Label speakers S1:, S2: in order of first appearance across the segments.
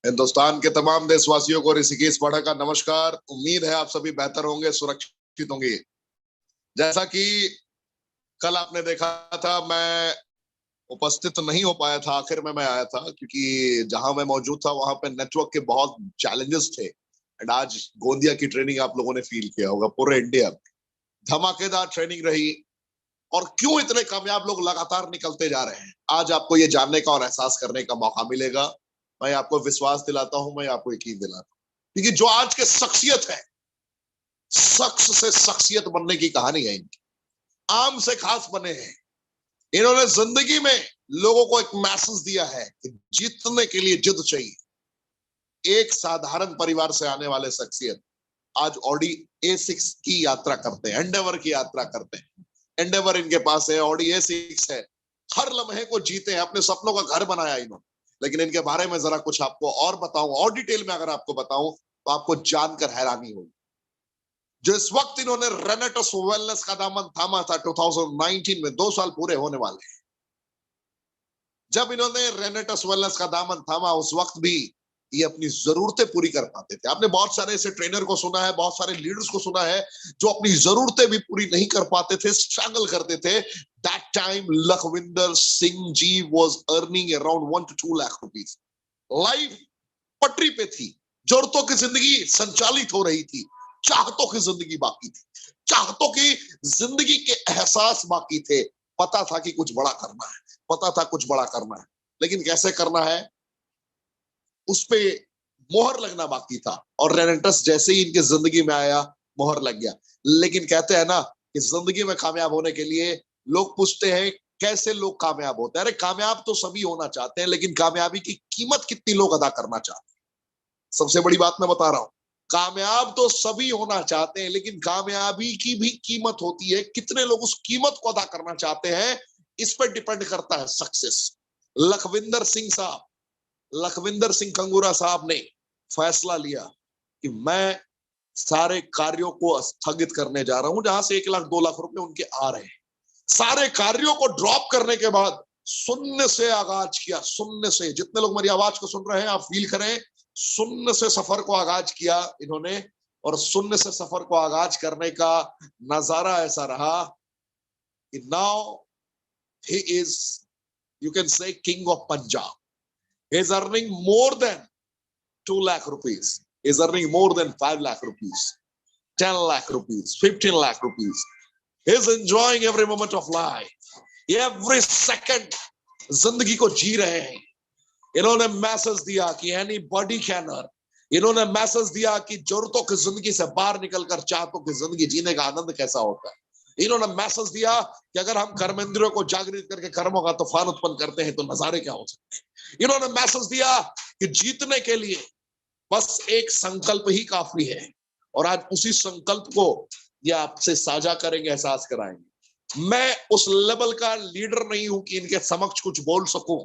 S1: हिंदुस्तान के तमाम देशवासियों को ऋषिकेश पढ़ा का नमस्कार। उम्मीद है आप सभी बेहतर होंगे, सुरक्षित होंगे। जैसा कि कल आपने देखा था, मैं उपस्थित नहीं हो पाया था, आखिर में मैं आया था क्योंकि जहां मैं मौजूद था वहां पे नेटवर्क के बहुत चैलेंजेस थे। एंड आज गोंदिया की ट्रेनिंग आप लोगों ने फील किया होगा, पूरे इंडिया में धमाकेदार ट्रेनिंग रही। और क्यों इतने कामयाब लोग लगातार निकलते जा रहे हैं, आज आपको ये जानने का और एहसास करने का मौका मिलेगा। मैं आपको विश्वास दिलाता हूं, मैं आपको यकीन दिलाता हूं, क्योंकि जो आज के शख्सियत है, शख्स से शख्सियत बनने की कहानी है इनकी। आम से खास बने हैं। इन्होंने जिंदगी में लोगों को एक मैसेज दिया है कि जीतने के लिए जिद चाहिए। एक साधारण परिवार से आने वाले शख्सियत आज ऑडी A6 की यात्रा करते हैं, एंडेवर की यात्रा करते हैं। एंडेवर इनके पास है, ऑडी A6 है। हर लम्हे को जीते हैं, अपने सपनों का घर बनाया इन्होंने। लेकिन इनके बारे में जरा कुछ आपको और बताऊं, और डिटेल में अगर आपको बताऊं तो आपको जानकर हैरानी होगी। जो इस वक्त इन्होंने रेनेटस वेलनेस का दामन थामा था 2019 में, 2 साल पूरे होने वाले हैं। जब इन्होंने रेनेटस वेलनेस का दामन थामा, उस वक्त भी ये अपनी जरूरतें पूरी कर पाते थे। आपने बहुत सारे ऐसे ट्रेनर को सुना है, बहुत सारे लीडर्स को सुना है जो अपनी जरूरतें भी पूरी नहीं कर पाते थे, स्ट्रगल करते थे। That time Lakhwinder Singh ji was earning around 1 to 2 lakh rupees. Life पटरी पे थी, जरूरतों की जिंदगी संचालित हो रही थी, चाहतों की जिंदगी बाकी थी। चाहतों की जिंदगी के एहसास बाकी थे। पता था कि कुछ बड़ा करना है, पता था कुछ बड़ा करना है, लेकिन कैसे करना है उस पे मोहर लगना बाकी था। और रेनेटस जैसे ही इनके जिंदगी में आया, मोहर लग गया। लेकिन कहते हैं ना कि जिंदगी में कामयाब होने के लिए लोग पूछते हैं कैसे लोग कामयाब होते हैं। अरे कामयाब तो सभी होना चाहते हैं, लेकिन कामयाबी की कीमत कितनी लोग अदा करना चाहते हैं, सबसे बड़ी बात मैं बता रहा हूं। कामयाब तो सभी होना चाहते हैं, लेकिन कामयाबी की भी कीमत होती है। कितने लोग उस कीमत को अदा करना चाहते हैं, इस पर डिपेंड करता है सक्सेस। लखविंदर सिंह साहब, लखविंदर सिंह खंगूरा साहब ने फैसला लिया कि मैं सारे कार्यों को स्थगित करने जा रहा हूं, जहां से 1 लाख 2 लाख रुपए उनके आ रहे हैं। सारे कार्यों को ड्रॉप करने के बाद शून्य से आगाज किया। शून्य से, जितने लोग मेरी आवाज को सुन रहे हैं आप फील करें, शून्य से सफर को आगाज किया इन्होंने। और शून्य से सफर को आगाज करने का नजारा ऐसा रहा कि now he is, you can say, king of Punjab. He is earning more than 2 lakh rupees. He is earning more than 5 lakh rupees, 10 lakh rupees, 15 lakh rupees. He is enjoying every moment of life. Every second जिंदगी को जी रहे हैं। इन्होंने message दिया कि anybody can earn. इन्होंने message दिया कि जरूरतों की जिंदगी से बाहर निकलकर चाहतों की जिंदगी जीने का आनंद कैसा होता है। इन्होंने मैसेज दिया कि अगर हम कर्मेंद्रियों को जागृत करके कर्मों का तूफान उत्पन्न करते हैं तो नजारे क्या हो सकते हैं। इन्होंने मैसेज दिया कि जीतने के लिए बस एक संकल्प ही काफी है। और आज उसी संकल्प को ये आपसे साझा करेंगे, एहसास कराएंगे। मैं उस लेवल का लीडर नहीं हूं कि इनके समक्ष कुछ बोल सकूं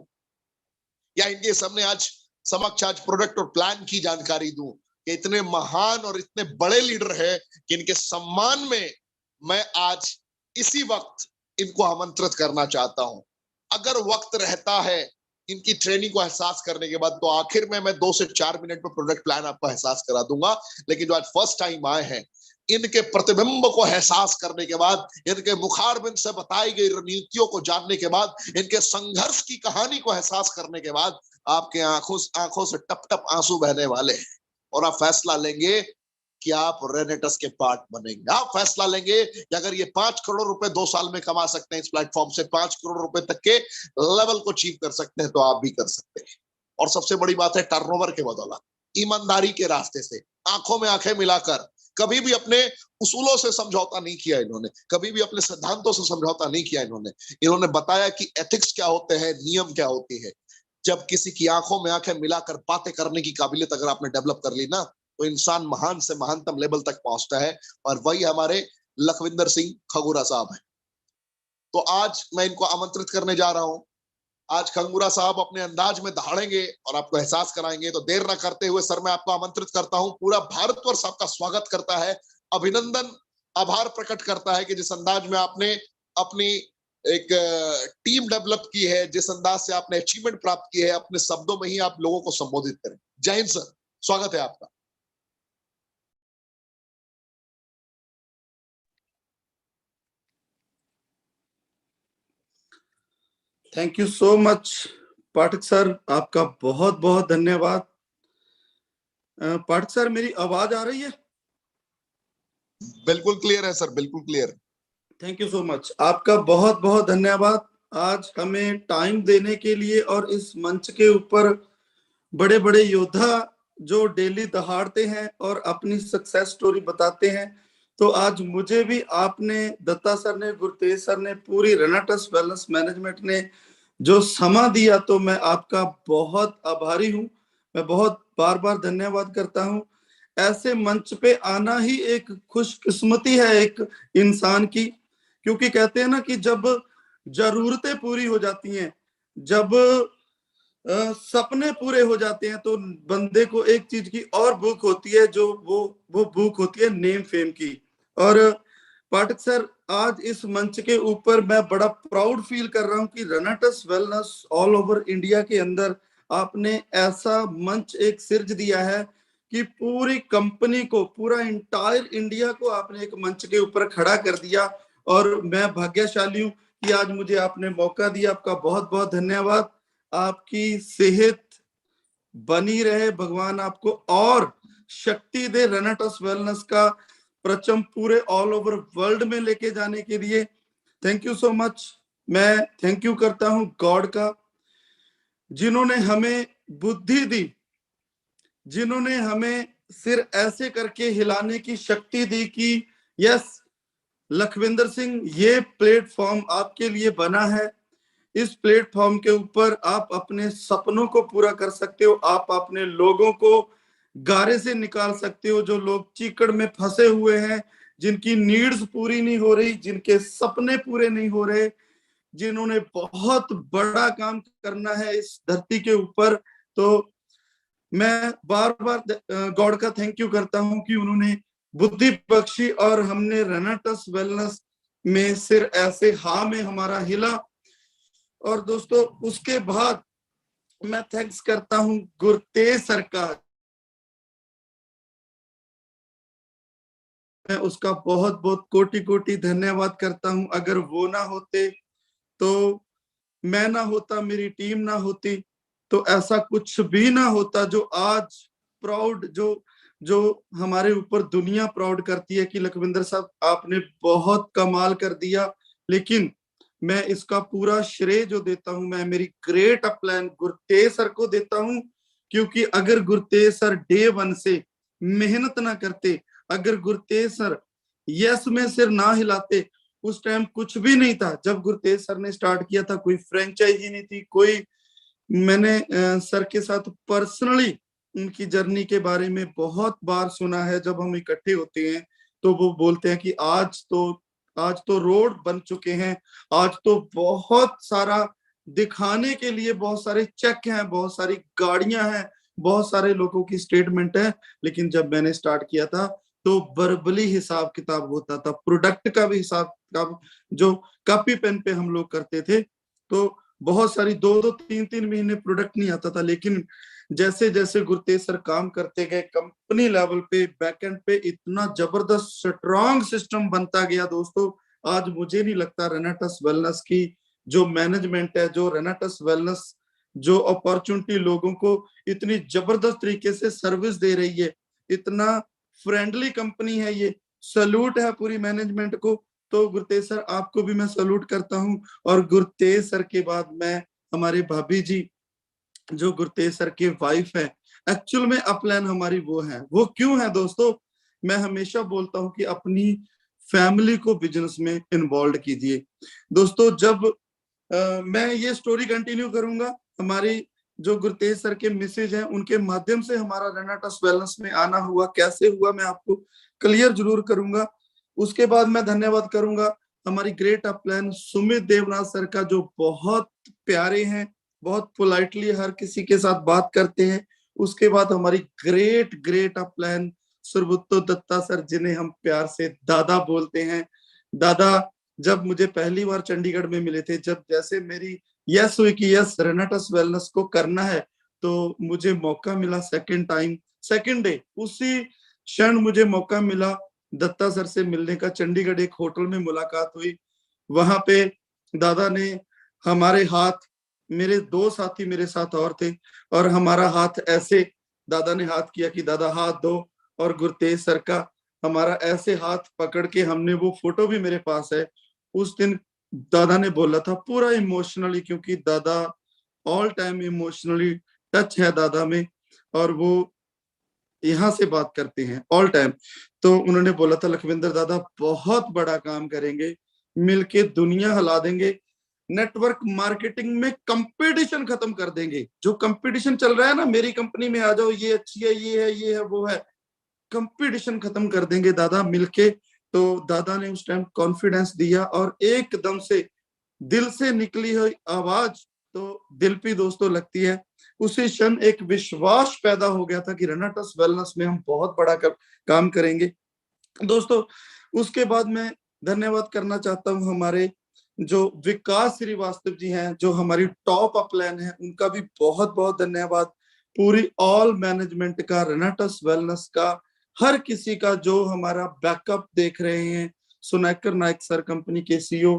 S1: या इनके सामने आज समक्ष आज प्रोडक्ट और प्लान की जानकारी दूं। कि इतने महान और इतने बड़े लीडर हैं कि इनके सम्मान में मैं आज इसी वक्त इनको आमंत्रित करना चाहता हूं। अगर वक्त रहता है इनकी ट्रेनिंग को एहसास करने के बाद, तो आखिर में मैं 2 से 4 मिनट में प्रोडक्ट प्लान आपको एहसास करा दूंगा। लेकिन जो आज फर्स्ट टाइम आए हैं, इनके प्रतिबिंब को एहसास करने के बाद, इनके मुखारबिंद से बताई गई रणनीतियों को जानने के बाद, इनके संघर्ष की कहानी को एहसास करने के बाद, आपके आंखों से टप टप आंसू बहने वाले हैं। और आप फैसला लेंगे कि आप रेनेटस के पार्ट बनेंगे। आप फैसला लेंगे कि अगर ये 5 करोड़ रुपए 2 साल में कमा सकते हैं इस प्लेटफॉर्म से, 5 करोड़ रुपए तक के लेवल को अचीव कर सकते हैं, तो आप भी कर सकते हैं। और सबसे बड़ी बात है, टर्नओवर के बदौलत, ईमानदारी के रास्ते से, आंखों में आंखें मिलाकर। कभी भी अपने उसूलों से समझौता नहीं किया इन्होंने, कभी भी अपने सिद्धांतों से समझौता नहीं किया इन्होंने। इन्होंने बताया कि एथिक्स क्या होते हैं, नियम क्या होती है। जब किसी की आंखों में आंखें मिलाकर बातें करने की काबिलियत अगर आपने डेवलप कर ली ना, तो इंसान महान से महानतम लेवल तक पहुंचता है। और वही हमारे लखविंदर सिंह खंगूरा साहब हैं। तो आज मैं इनको आमंत्रित करने जा रहा हूं। आज खंगूरा साहब अपने अंदाज में दहाड़ेंगे और आपको एहसास कराएंगे। तो देर ना करते हुए सर, मैं आपको आमंत्रित करता हूं। पूरा भारतवर्ष आपका स्वागत करता है, अभिनंदन, आभार प्रकट करता है कि जिस अंदाज में आपने अपनी एक टीम डेवलप की है, जिस अंदाज से आपने अचीवमेंट प्राप्त की है, अपने शब्दों में ही आप लोगों को संबोधित करें। जय हिंद सर, स्वागत है आपका।
S2: Thank you so much Pathak sir, आपका बहुत बहुत धन्यवाद। पाठक सर, मेरी आवाज आ रही है?
S1: बिल्कुल क्लियर है सर, बिल्कुल clear.
S2: Thank you so much, आपका बहुत बहुत धन्यवाद आज हमें टाइम देने के लिए, और इस मंच के ऊपर बड़े बड़े योद्धा जो डेली दहाड़ते हैं और अपनी सक्सेस स्टोरी बताते हैं। तो आज मुझे भी आपने, दत्ता सर ने, गुरतेज सर ने, पूरी रेनाटस वेलनेस मैनेजमेंट ने जो समा दिया, तो मैं आपका बहुत आभारी हूं। मैं बहुत बार बार धन्यवाद करता हूं। ऐसे मंच पे आना ही एक खुशकिस्मती है एक इंसान की, क्योंकि कहते हैं ना कि जब जरूरतें पूरी हो जाती हैं, जब सपने पूरे हो जाते हैं, तो बंदे को एक चीज की और भूख होती है, जो वो भूख होती है नेम फेम की। और पाठक सर, आज इस मंच के ऊपर मैं बड़ा प्राउड फील कर रहा हूं कि रेनाटस वेलनेस ऑल ओवर इंडिया के अंदर आपने ऐसा मंच एक सिर्ज दिया है कि पूरी कंपनी को, पूरा इंटायर इंडिया को आपने एक मंच के ऊपर खड़ा कर दिया। और मैं भाग्यशाली हूं कि आज मुझे आपने मौका दिया। आपका बहुत बहुत धन्यवाद। आपकी सेहत बनी रहे, भगवान आपको और शक्ति दे रेनाटस वेलनेस का प्रचम पूरे ऑल ओवर वर्ल्ड में लेके जाने के लिए। Thank you so much. मैं थैंक यू करता हूं गॉड का, जिन्होंने हमें बुद्धि दी, जिन्होंने हमें सिर ऐसे करके हिलाने की शक्ति दी कि यस लखविंदर सिंह, ये प्लेटफॉर्म आपके लिए बना है। इस प्लेटफॉर्म के ऊपर आप अपने सपनों को पूरा कर सकते हो। आप अपने लोगों को गारे से निकाल सकते हो, जो लोग चीकड़ में फंसे हुए हैं, जिनकी नीड्स पूरी नहीं हो रही, जिनके सपने पूरे नहीं हो रहे, जिन्होंने बहुत बड़ा काम करना है इस धरती के ऊपर। तो मैं बार बार गॉड का थैंक यू करता हूं कि उन्होंने बुद्धि बख्शी, और हमने रेनाटस वेलनेस में सिर ऐसे हाँ में हमारा हिला। और दोस्तों, उसके बाद मैं थैंक्स करता हूं गुरतेज सर का। मैं उसका बहुत बहुत कोटि कोटि धन्यवाद करता हूं। अगर वो ना होते, तो मैं ना होता, मेरी टीम ना होती, तो ऐसा कुछ भी ना होता जो आज प्राउड, जो जो हमारे ऊपर दुनिया प्राउड करती है कि लखविंदर साहब आपने बहुत कमाल कर दिया। लेकिन मैं इसका पूरा श्रेय जो देता हूं, मैं मेरी ग्रेट अपलाइन गुरतेज सर को देता हूं। क्योंकि अगर गुरतेज सर डे वन से मेहनत ना करते, अगर गुरतेज सर यस में सिर ना हिलाते, उस टाइम कुछ भी नहीं था। जब गुरतेज सर ने स्टार्ट किया था, कोई फ्रेंचाइजी नहीं थी, कोई, मैंने सर के साथ पर्सनली उनकी जर्नी के बारे में बहुत बार सुना है। जब हम इकट्ठे होते हैं तो वो बोलते हैं कि आज तो रोड बन चुके हैं, आज तो बहुत सारा दिखाने के लिए बहुत सारे चेक हैं, बहुत सारी गाड़ियां हैं, बहुत सारे लोगों की स्टेटमेंट है। लेकिन जब मैंने स्टार्ट किया था, तो वर्बली हिसाब किताब होता था, प्रोडक्ट का भी हिसाब किताब जो कॉपी पेन पे हम लोग करते थे। तो बहुत सारी 2-2 3-3 महीने प्रोडक्ट नहीं आता था। लेकिन जैसे जैसे गुरतेज सर काम करते गए, कंपनी लेवल पे, बैकएंड पे इतना जबरदस्त स्ट्रॉन्ग सिस्टम बनता गया दोस्तों। आज मुझे नहीं लगता रेनाटस वेलनेस की जो मैनेजमेंट है, जो रेनाटस वेलनेस जो अपॉर्चुनिटी लोगों को इतनी जबरदस्त तरीके से सर्विस दे रही है, इतना फ्रेंडली कंपनी है ये। सैल्यूट है पूरी मैनेजमेंट को। तो गुरतेज सर, आपको भी मैं सैल्यूट करता हूं। और गुरतेज सर के बाद मैं, हमारे भाभी जी जो गुरतेज सर की वाइफ है, एक्चुअल में अपलाइन हमारी वो है। वो क्यों है दोस्तों? मैं हमेशा बोलता हूं कि अपनी फैमिली को बिजनेस में इन्वॉल्व कीजिए। दोस्तों, जब मैं ये स्टोरी कंटिन्यू करूंगा, हमारी जो गुरतेज सर के मिसेज हैं, उनके माध्यम से हमारा रेनाटस वेलनेस में आना हुआ, कैसे हुआ, मैं आपको क्लियर जरूर करूंगा। उसके बाद मैं धन्यवाद करूंगा हमारी great upline Sumit Devnath sir का, जो बहुत प्यारे हैं, बहुत पोलाइटली हर किसी के साथ बात करते हैं। उसके बाद हमारी ग्रेट ग्रेट अपलाइन सुरभुत्तो दत्ता सर, जिन्हें हम प्यार से दादा बोलते हैं। दादा जब मुझे पहली बार चंडीगढ़ में मिले थे, जब जैसे मेरी यस हुई कि यस रेनाटस वेलनेस को करना है, तो मुझे मौका मिला सेकंड डे उसी क्षण मुझे मौका मिला दत्ता सर से मिलने का। चंडीगढ़ एक होटल में मुलाकात हुई, वहां पे दादा ने हमारे हाथ, मेरे 2 साथी मेरे साथ और थे, और हमारा हाथ ऐसे दादा ने हाथ किया कि दादा हाथ दो, और गुरतेज सर का हमारा ऐसे हाथ पकड़ के हमने, वो फोटो भी मेरे पास है, उस दिन दादा ने बोला था पूरा इमोशनली, क्योंकि दादा ऑल टाइम इमोशनली टच है दादा में, और वो यहाँ से बात करते हैं ऑल टाइम। तो उन्होंने बोला था लखविंदर दादा बहुत बड़ा काम करेंगे, मिलके दुनिया हिला देंगे, नेटवर्क मार्केटिंग में कंपटीशन खत्म कर देंगे। जो कंपटीशन चल रहा है ना, मेरी कंपनी में आ जाओ, ये अच्छी है, ये है वो है, कंपटीशन खत्म कर देंगे दादा मिलके। तो दादा ने उस टाइम कॉन्फिडेंस दिया, और एकदम से दिल से निकली हुई आवाज तो दिल पे दोस्तों लगती है। उसी क्षण एक विश्वास पैदा हो गया था कि रेनाटस वेलनेस में हम बहुत बड़ा काम करेंगे दोस्तों। उसके बाद मैं धन्यवाद करना चाहता हूँ हमारे जो विकास श्रीवास्तव जी हैं, जो हमारी टॉप अपलाइन है, उनका भी बहुत बहुत धन्यवाद। पूरी ऑल मैनेजमेंट का, रेनाटस वेलनेस का, हर किसी का जो हमारा बैकअप देख रहे हैं, सुनाकर नायक सर कंपनी के सीईओ,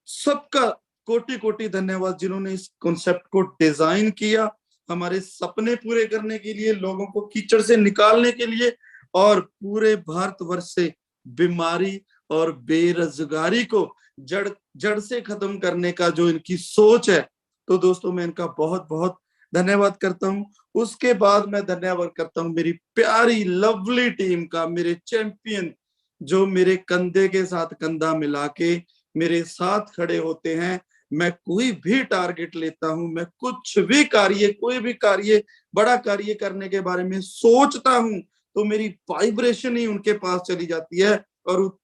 S2: सबका कोटि कोटि धन्यवाद, जिन्होंने इस कॉन्सेप्ट को डिजाइन किया हमारे सपने पूरे करने के लिए, लोगों को कीचड़ से निकालने के लिए, और पूरे भारतवर्ष से बीमारी और बेरोजगारी को जड़ से खत्म करने का जो इनकी सोच है। तो दोस्तों मैं इनका बहुत बहुत धन्यवाद करता हूं। उसके बाद मैं धन्यवाद करता हूं मेरी प्यारी लवली टीम का, मेरे चैंपियन जो मेरे कंधे के साथ कंधा मिला के मेरे साथ खड़े होते हैं। मैं कोई भी टारगेट लेता हूं, मैं कुछ भी कार्य, कोई भी कार्य, बड़ा कार्य करने के बारे में सोचता हूं, तो मेरी वाइब्रेशन ही उनके पास चली जाती है, और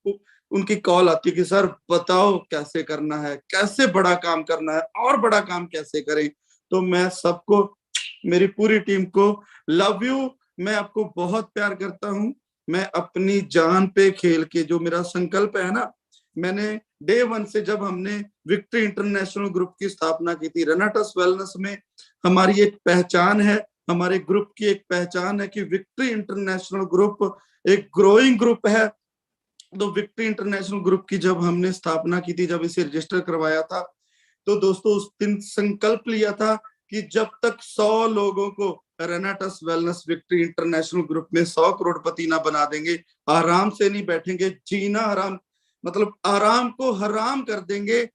S2: उनकी कॉल आती है कि सर बताओ कैसे करना है, कैसे बड़ा काम करना है, और बड़ा काम कैसे करें। तो मैं सबको, मेरी पूरी टीम को लव यू, मैं आपको बहुत प्यार करता हूं। मैं अपनी जान पे खेल के, जो मेरा संकल्प है ना, मैंने डे 1 से, जब हमने विक्ट्री इंटरनेशनल ग्रुप की स्थापना की थी, रेनाटस वेलनेस में हमारी एक पहचान है, हमारे ग्रुप की एक पहचान है कि विक्ट्री इंटरनेशनल ग्रुप एक ग्रोइंग ग्रुप है। तो विक्ट्री इंटरनेशनल ग्रुप की जब हमने स्थापना की थी, जब इसे रजिस्टर करवाया था, तो दोस्तों उस दिन संकल्प लिया था कि जब तक 100 लोगों को रेनाटस वेलनेस विक्ट्री इंटरनेशनल ग्रुप में 100 करोड़पति ना बना देंगे, आराम से नहीं बैठेंगे, जीना हराम, मतलब आराम को हराम कर देंगे,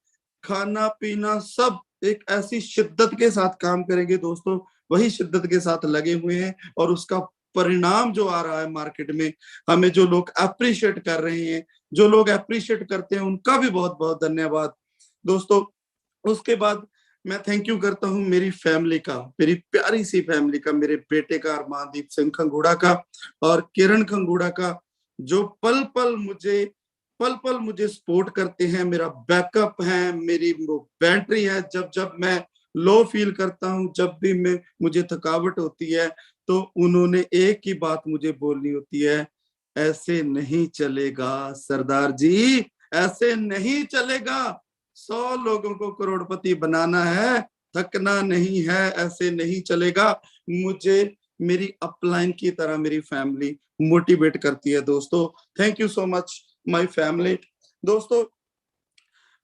S2: खाना पीना सब एक ऐसी शिद्दत के साथ काम करेंगे दोस्तों। वही शिद्दत के साथ लगे हुए हैं, और उसका परिणाम जो आ रहा है मार्केट में, हमें जो लोग अप्रिशिएट कर रहे हैं, जो लोग अप्रिशिएट करते हैं, उनका भी बहुत बहुत धन्यवाद दोस्तों। उसके बाद मैं थैंक यू करता हूं मेरी फैमिली का, मेरी प्यारी सी फैमिली का, मेरे बेटे का अरमानदीप सिंह खंगूड़ा का, और किरण खंगूड़ा का, जो पल पल मुझे सपोर्ट करते हैं, मेरा बैकअप है, मेरी बैटरी है। जब जब मैं लो फील करता हूं, जब भी मुझे थकावट होती है, तो उन्होंने एक ही बात मुझे बोलनी होती है, ऐसे नहीं चलेगा सरदार जी, ऐसे नहीं चलेगा, 100 लोगों को करोड़पति बनाना है, थकना नहीं है, ऐसे नहीं चलेगा। मुझे मेरी अपलाइन की तरह मेरी फैमिली मोटिवेट करती है दोस्तों। Thank you so much my family दोस्तों।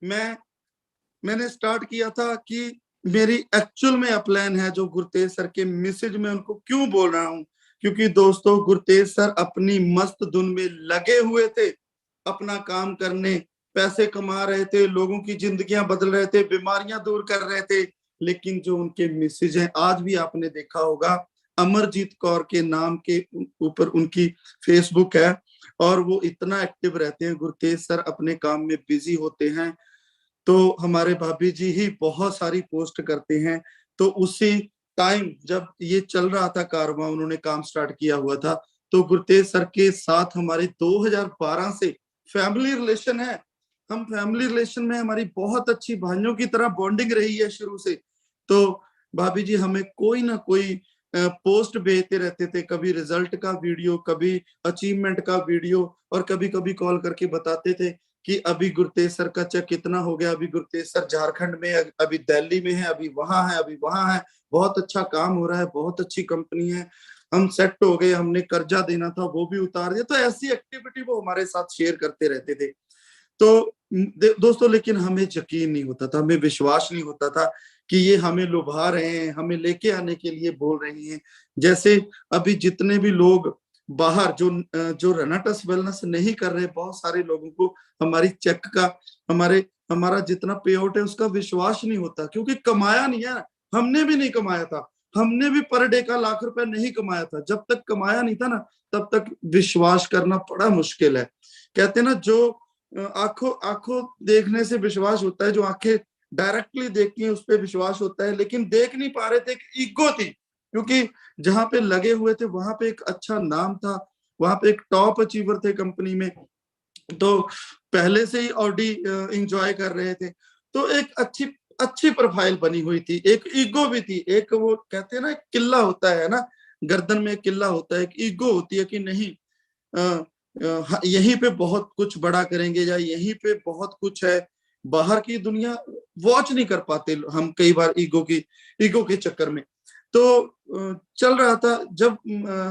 S2: मैंने स्टार्ट किया था कि मेरी एक्चुअल में अपलाइन है, जो गुरतेज सर के मैसेज में उनको क्यों बोल रहा हूं, क्योंकि दोस्तों गुरतेज सर अपनी मस्त धुन में लगे हुए थे, अपना काम करने, पैसे कमा रहे थे, लोगों की जिंदगियां बदल रहे थे, बीमारियां दूर कर रहे थे। लेकिन जो उनके मैसेज हैं, आज भी आपने देखा होगा, अमरजीत कौर के नाम के ऊपर उनकी फेसबुक है, और वो इतना एक्टिव रहते हैं। गुरतेज सर अपने काम में बिजी होते हैं, तो हमारे भाभी जी ही बहुत सारी पोस्ट करते हैं। तो उसी टाइम जब ये चल रहा था कारवां, उन्होंने काम स्टार्ट किया हुआ था, तो गुरतेज सर के साथ हमारे 2012 से फैमिली रिलेशन है। हम फैमिली रिलेशन में, हमारी बहुत अच्छी भाइयों की तरह बॉन्डिंग रही है शुरू से। तो भाभी जी हमें कोई ना कोई पोस्ट भेजते रहते थे, कभी रिजल्ट का वीडियो, कभी अचीवमेंट का वीडियो, और कभी कभी कॉल करके बताते थे कि अभी गुरतेज सर का चेक कितना हो गया, अभी गुरतेज सर झारखंड में, अभी दिल्ली में है, अभी वहां है, अभी वहां है, बहुत अच्छा काम हो रहा है, बहुत अच्छी कंपनी है, हम सेट हो गए, हमने कर्जा देना था वो भी उतार दिया। तो ऐसी एक्टिविटी वो हमारे साथ शेयर करते रहते थे। तो दोस्तों, लेकिन हमें यकीन नहीं होता था, हमें विश्वास नहीं होता था कि ये हमें लुभा रहे हैं, हमें लेके आने के लिए बोल रहे हैं। जैसे अभी जितने भी लोग बाहर जो रनाटस वेलनेस नहीं कर रहे, बहुत सारे लोगों को हमारी चेक का, हमारा जितना पे आउट है उसका विश्वास नहीं होता, क्योंकि कमाया नहीं है। हमने भी नहीं कमाया था, हमने भी पर डे का ₹1,00,000 नहीं कमाया था। जब तक कमाया नहीं था ना, तब तक विश्वास करना बड़ा मुश्किल है। कहते ना, जो आंखों आंखों देखने से विश्वास होता है, जो आंखें डायरेक्टली देखती हैं उस पर विश्वास होता है, लेकिन देख नहीं पा रहे थे, एक ईगो थी, क्योंकि जहां पे लगे हुए थे वहां पे एक अच्छा नाम था, वहां पे एक टॉप अचीवर थे कंपनी में, तो पहले से ही ऑडी एंजॉय कर रहे थे, तो एक अच्छी अच्छी प्रोफाइल बनी हुई थी, एक ईगो भी थी, एक वो कहते हैं ना, एक किला होता है ना, गर्दन में एक किला होता है, एक ईगो होती है कि नहीं, यहीं पे बहुत कुछ बड़ा करेंगे, या यहीं पे बहुत कुछ है, बाहर की दुनिया वॉच नहीं कर पाते हम कई बार, ईगो के चक्कर में। तो चल रहा था, जब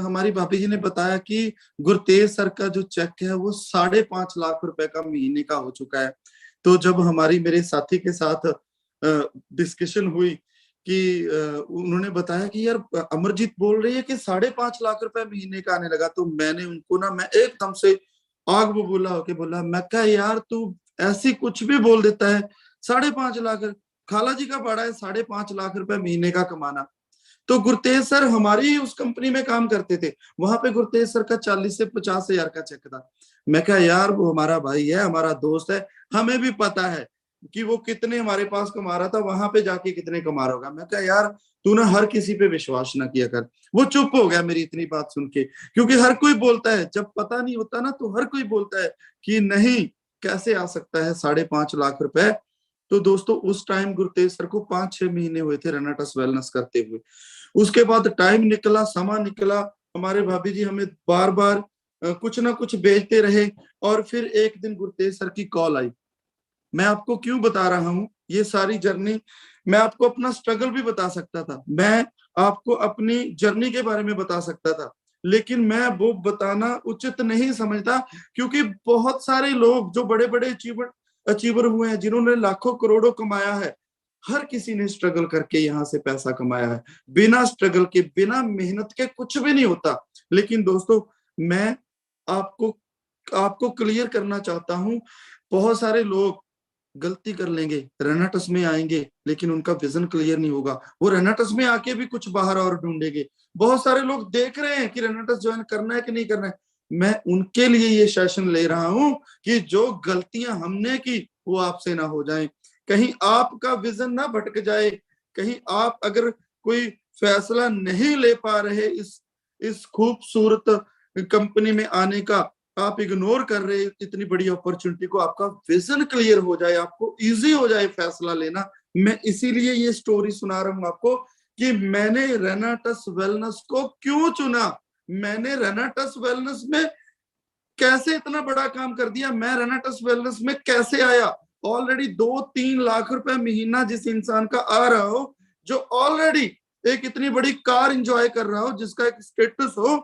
S2: हमारी भाभी जी ने बताया कि गुरतेज सर का जो चेक है वो 5.5 लाख का महीने का हो चुका है, तो जब हमारी मेरे साथी के साथ डिस्कशन हुई कि उन्होंने बताया कि यार अमरजीत बोल रही है कि 5.5 लाख महीने का आने लगा, तो मैंने उनको ना, मैं एकदम से आग बबूला होके बोला, मैं कहा यार तू ऐसी कुछ भी बोल देता है, 5.5 लाख, खाला जी का बड़ा है 5.5 लाख महीने का कमाना। तो गुरतेज सर हमारी उस कंपनी में काम करते थे, वहां पे गुरतेज सर का 40 से 50 हजार का चेक था। मैं कहा यार वो हमारा भाई है, हमारा दोस्त है, हमें भी पता है कि वो कितने हमारे पास कमा रहा था, वहां पे जाके कितने कमा रहा होगा। मैं कहा यार तू ना हर किसी पे विश्वास ना किया कर। वो चुप हो गया मेरी इतनी बात सुन के, क्योंकि हर कोई बोलता है, जब पता नहीं होता ना तो हर कोई बोलता है कि नहीं, कैसे आ सकता है 5.5 लाख। तो दोस्तों, उस टाइम गुरतेज सर को 5-6 महीने हुए थे रनाटस वेलनेस करते हुए। उसके बाद टाइम निकला, समा निकला, हमारे भाभी जी हमें बार बार कुछ ना कुछ भेजते रहे, और फिर एक दिन गुरतेज सर की कॉल आई। मैं आपको क्यों बता रहा हूँ ये सारी जर्नी, मैं आपको अपना स्ट्रगल भी बता सकता था, मैं आपको अपनी जर्नी के बारे में बता सकता था, लेकिन मैं वो बताना उचित नहीं समझता, क्योंकि बहुत सारे लोग जो बड़े बड़े अचीवर हुए हैं, जिन्होंने लाखों करोड़ों कमाया है, हर किसी ने स्ट्रगल करके यहाँ से पैसा कमाया है। बिना स्ट्रगल के, बिना मेहनत के कुछ भी नहीं होता। लेकिन दोस्तों, मैं आपको आपको क्लियर करना चाहता हूँ, बहुत सारे लोग गलती कर लेंगे, रेनाटस में आएंगे, लेकिन उनका विजन क्लियर नहीं होगा, वो रेनाटस में आके भी कुछ बाहर और ढूंढेंगे। बहुत सारे लोग देख रहे हैं कि रेनाटस ज्वाइन करना है कि नहीं करना है। मैं उनके लिए ये सेशन ले रहा हूं कि जो गलतियां हमने की वो आपसे ना हो जाएं, कहीं आपका विजन ना भटक जाए, कहीं आप अगर कोई फैसला नहीं ले पा रहे इस खूबसूरत कंपनी में आने का, आप इग्नोर कर रहे इतनी बड़ी अपॉर्चुनिटी को, आपका विजन क्लियर हो जाए, आपको इजी हो जाए फैसला लेना। मैं इसीलिए ये स्टोरी सुना रहा हूं आपको कि मैंने रेनाटस वेलनेस को क्यों चुना, मैंने रेनाटस वेलनेस में कैसे इतना बड़ा काम कर दिया, मैं रेनाटस वेलनेस में कैसे आया। ऑलरेडी 2-3 लाख रुपए महीना जिस इंसान का आ रहा हो, जो ऑलरेडी एक इतनी बड़ी कार एंजॉय कर रहा हो, जिसका एक स्टेटस हो,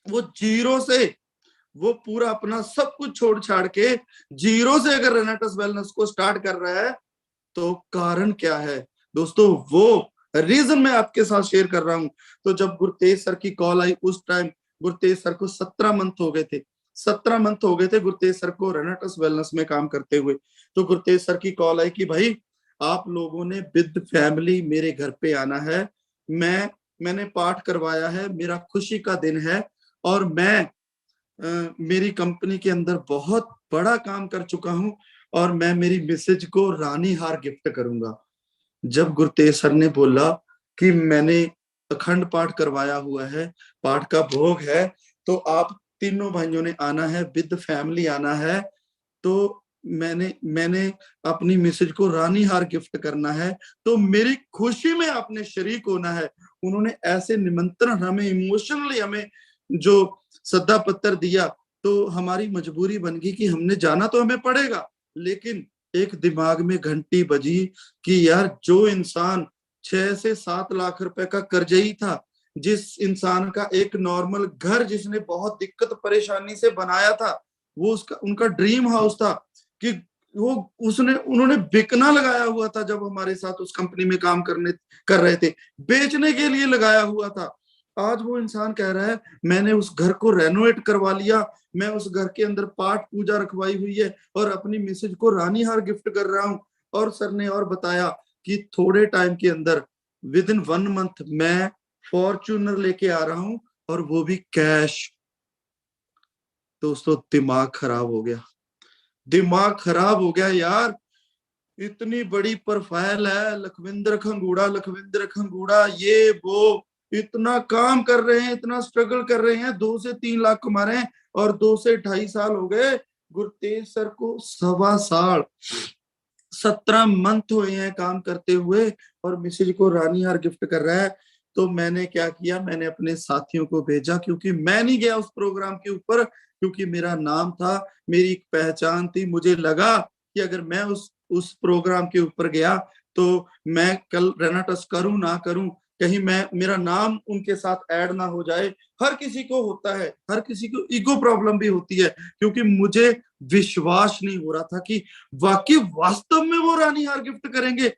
S2: वो जीरो से, वो पूरा अपना सब कुछ छोड़ छाड़ के जीरो से अगर रेनाटस वेलनेस को स्टार्ट कर रहा है, तो कारण क्या है दोस्तों, वो रीजन मैं आपके साथ शेयर कर रहा हूं। तो जब गुरतेज सर की कॉल आई, उस टाइम गुरतेज सर को 17 मंथ हो गए थे, 17 मंथ हो गए थे गुरतेज सर को रेनाटस वेलनेस में काम करते हुए। तो गुरतेज सर की कॉल आई कि भाई आप लोगों ने विद फैमिली मेरे घर पे आना है, मैंने पाठ करवाया है, मेरा खुशी का दिन है, और मैं मेरी कंपनी के अंदर बहुत बड़ा काम कर चुका हूं, और मैं मेरी मिसेज को रानी हार गिफ्ट करूंगा। जब गुरतेज सर ने बोला कि मैंने अखंड पाठ करवाया हुआ है, पाठ का भोग है, तो आप तीनों भाइयों ने आना है, विद फैमिली आना है, तो मैंने अपनी मिसेज को रानी हार गिफ्ट करना है, तो मेरी खुशी में आपने शरीक होना है। उन्होंने ऐसे निमंत्रण हमें इमोशनली, हमें जो सद्दा पत्र दिया, तो हमारी मजबूरी बन गई कि हमने जाना तो हमें पड़ेगा, लेकिन एक दिमाग में घंटी बजी कि यार जो इंसान 6 से 7 लाख रुपए का कर्जई था, जिस इंसान का एक नॉर्मल घर जिसने बहुत दिक्कत परेशानी से बनाया था, वो उसका उनका ड्रीम हाउस था कि वो उसने उन्होंने बिकना लगाया हुआ था, जब हमारे साथ उस कंपनी में काम कर रहे थे, बेचने के लिए लगाया हुआ था। आज वो इंसान कह रहा है मैंने उस घर को रेनोवेट करवा लिया, मैं उस घर के अंदर पाठ पूजा रखवाई हुई है और अपनी मिसेज को रानी हार गिफ्ट कर रहा हूं। और सर ने और बताया कि थोड़े टाइम के अंदर विद इन 1 मंथ मैं फॉर्च्यूनर लेके आ रहा हूं, और वो भी कैश। दोस्तों दिमाग खराब हो गया, दिमाग खराब हो गया यार। इतनी बड़ी प्रोफाइल है, लखविंद्र खंगूड़ा ये वो, इतना काम कर रहे हैं, इतना स्ट्रगल कर रहे हैं, 2 से 3 लाख कमा रहे हैं, और 2 से 2.5 साल हो गए गुरतेज सर को, 1.25 साल 17 मंथ हुए हैं काम करते हुए, और मिसेज को रानी हार गिफ्ट कर रहा है। तो मैंने क्या किया, मैंने अपने साथियों को भेजा, क्योंकि मैं नहीं गया उस प्रोग्राम के ऊपर, क्योंकि मेरा नाम था, मेरी एक पहचान थी। मुझे लगा कि अगर मैं उस प्रोग्राम के ऊपर गया तो मैं कल रेनाटस करूं ना करूं, कहीं मेरा नाम उनके साथ ऐड ना हो जाए। हर किसी को होता है, हर किसी को ईगो प्रॉब्लम भी होती है, क्योंकि मुझे विश्वास नहीं हो रहा था कि वाकई वास्तव में वो रानी हार गिफ्ट करेंगे,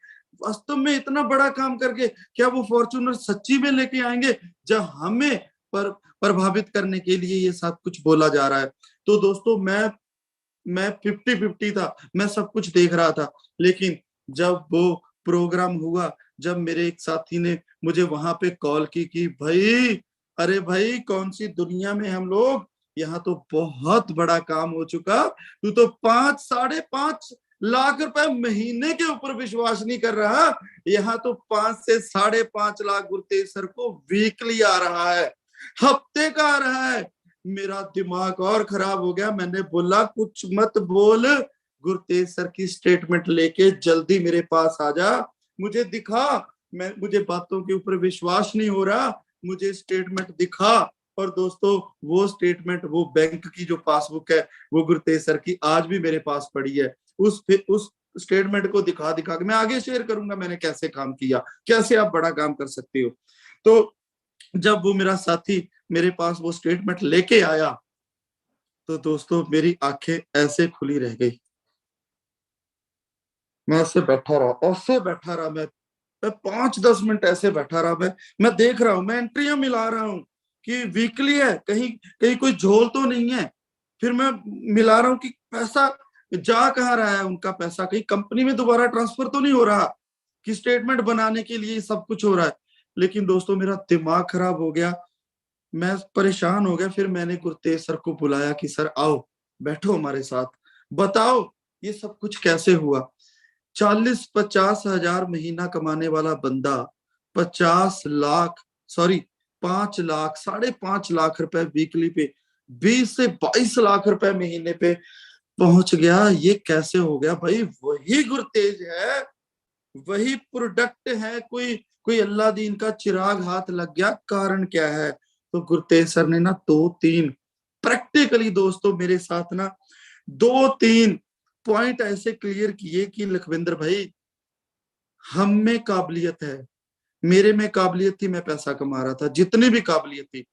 S2: वास्तव में इतना बड़ा काम करके क्या वो फॉर्च्यूनर सच्ची में लेके आएंगे, जब हमें प्रभावित करने के लिए ये सब कुछ बोला जा रहा है। तो दोस्तों मैं 50-50 था, मैं सब कुछ देख रहा था। लेकिन जब वो प्रोग्राम हुआ, जब मेरे एक साथी ने मुझे वहां पे कॉल की कि भाई, अरे भाई कौन सी दुनिया में हम लोग, यहाँ तो बहुत बड़ा काम हो चुका, तू तो 5-5.5 लाख रुपए महीने के ऊपर विश्वास नहीं कर रहा, यहाँ तो 5 से 5.5 लाख गुरतेज सर को वीकली आ रहा है, हफ्ते का आ रहा है। मेरा दिमाग और खराब हो गया। मैंने बोला कुछ मत बोल, गुरतेज सर की स्टेटमेंट लेके जल्दी मेरे पास आ जा, मुझे दिखा, मुझे बातों के ऊपर विश्वास नहीं हो रहा, मुझे स्टेटमेंट दिखा। और दोस्तों वो स्टेटमेंट, वो बैंक की जो पासबुक है, वो गुरतेज सर की आज भी मेरे पास पड़ी है। उस स्टेटमेंट को दिखा दिखा के मैं आगे शेयर करूंगा मैंने कैसे काम किया, कैसे आप बड़ा काम कर सकते हो। तो जब वो मेरा साथी मेरे पास वो स्टेटमेंट लेके आया, तो दोस्तों मेरी आंखें ऐसे खुली रह गई। मैं ऐसे बैठा रहा, मैं 5-10 मिनट ऐसे बैठा रहा। मैं देख रहा हूं, मैं एंट्रियां मिला रहा हूं कि वीकली है, कहीं कहीं कोई झोल तो नहीं है। फिर मैं मिला रहा हूं कि पैसा जा कहाँ रहा है, उनका पैसा कहीं कंपनी में दोबारा ट्रांसफर तो नहीं हो रहा, कि स्टेटमेंट बनाने के लिए सब कुछ हो रहा है। लेकिन दोस्तों मेरा दिमाग खराब हो गया, मैं परेशान हो गया। फिर मैंने गुरतेज सर को बुलाया कि सर आओ, बैठो हमारे साथ, बताओ ये सब कुछ कैसे हुआ। 40-50 हजार महीना कमाने वाला बंदा 50 लाख, सॉरी 5 लाख, 5.5 लाख रुपए वीकली पे, 20 से 22 लाख रुपए महीने पे पहुंच गया। ये कैसे हो गया भाई? वही गुरतेज है, वही प्रोडक्ट है, कोई कोई अल्लाह दीन का चिराग हाथ लग गया। कारण क्या है? तो गुरतेज सर ने ना 2-3 प्रैक्टिकली दोस्तों मेरे साथ ना 2-3 पॉइंट ऐसे क्लियर किए कि लखविंदर भाई, हम में काबिलियत है, मेरे में काबिलियत थी, मैं पैसा कमा रहा था, जितनी भी काबिलियत थी।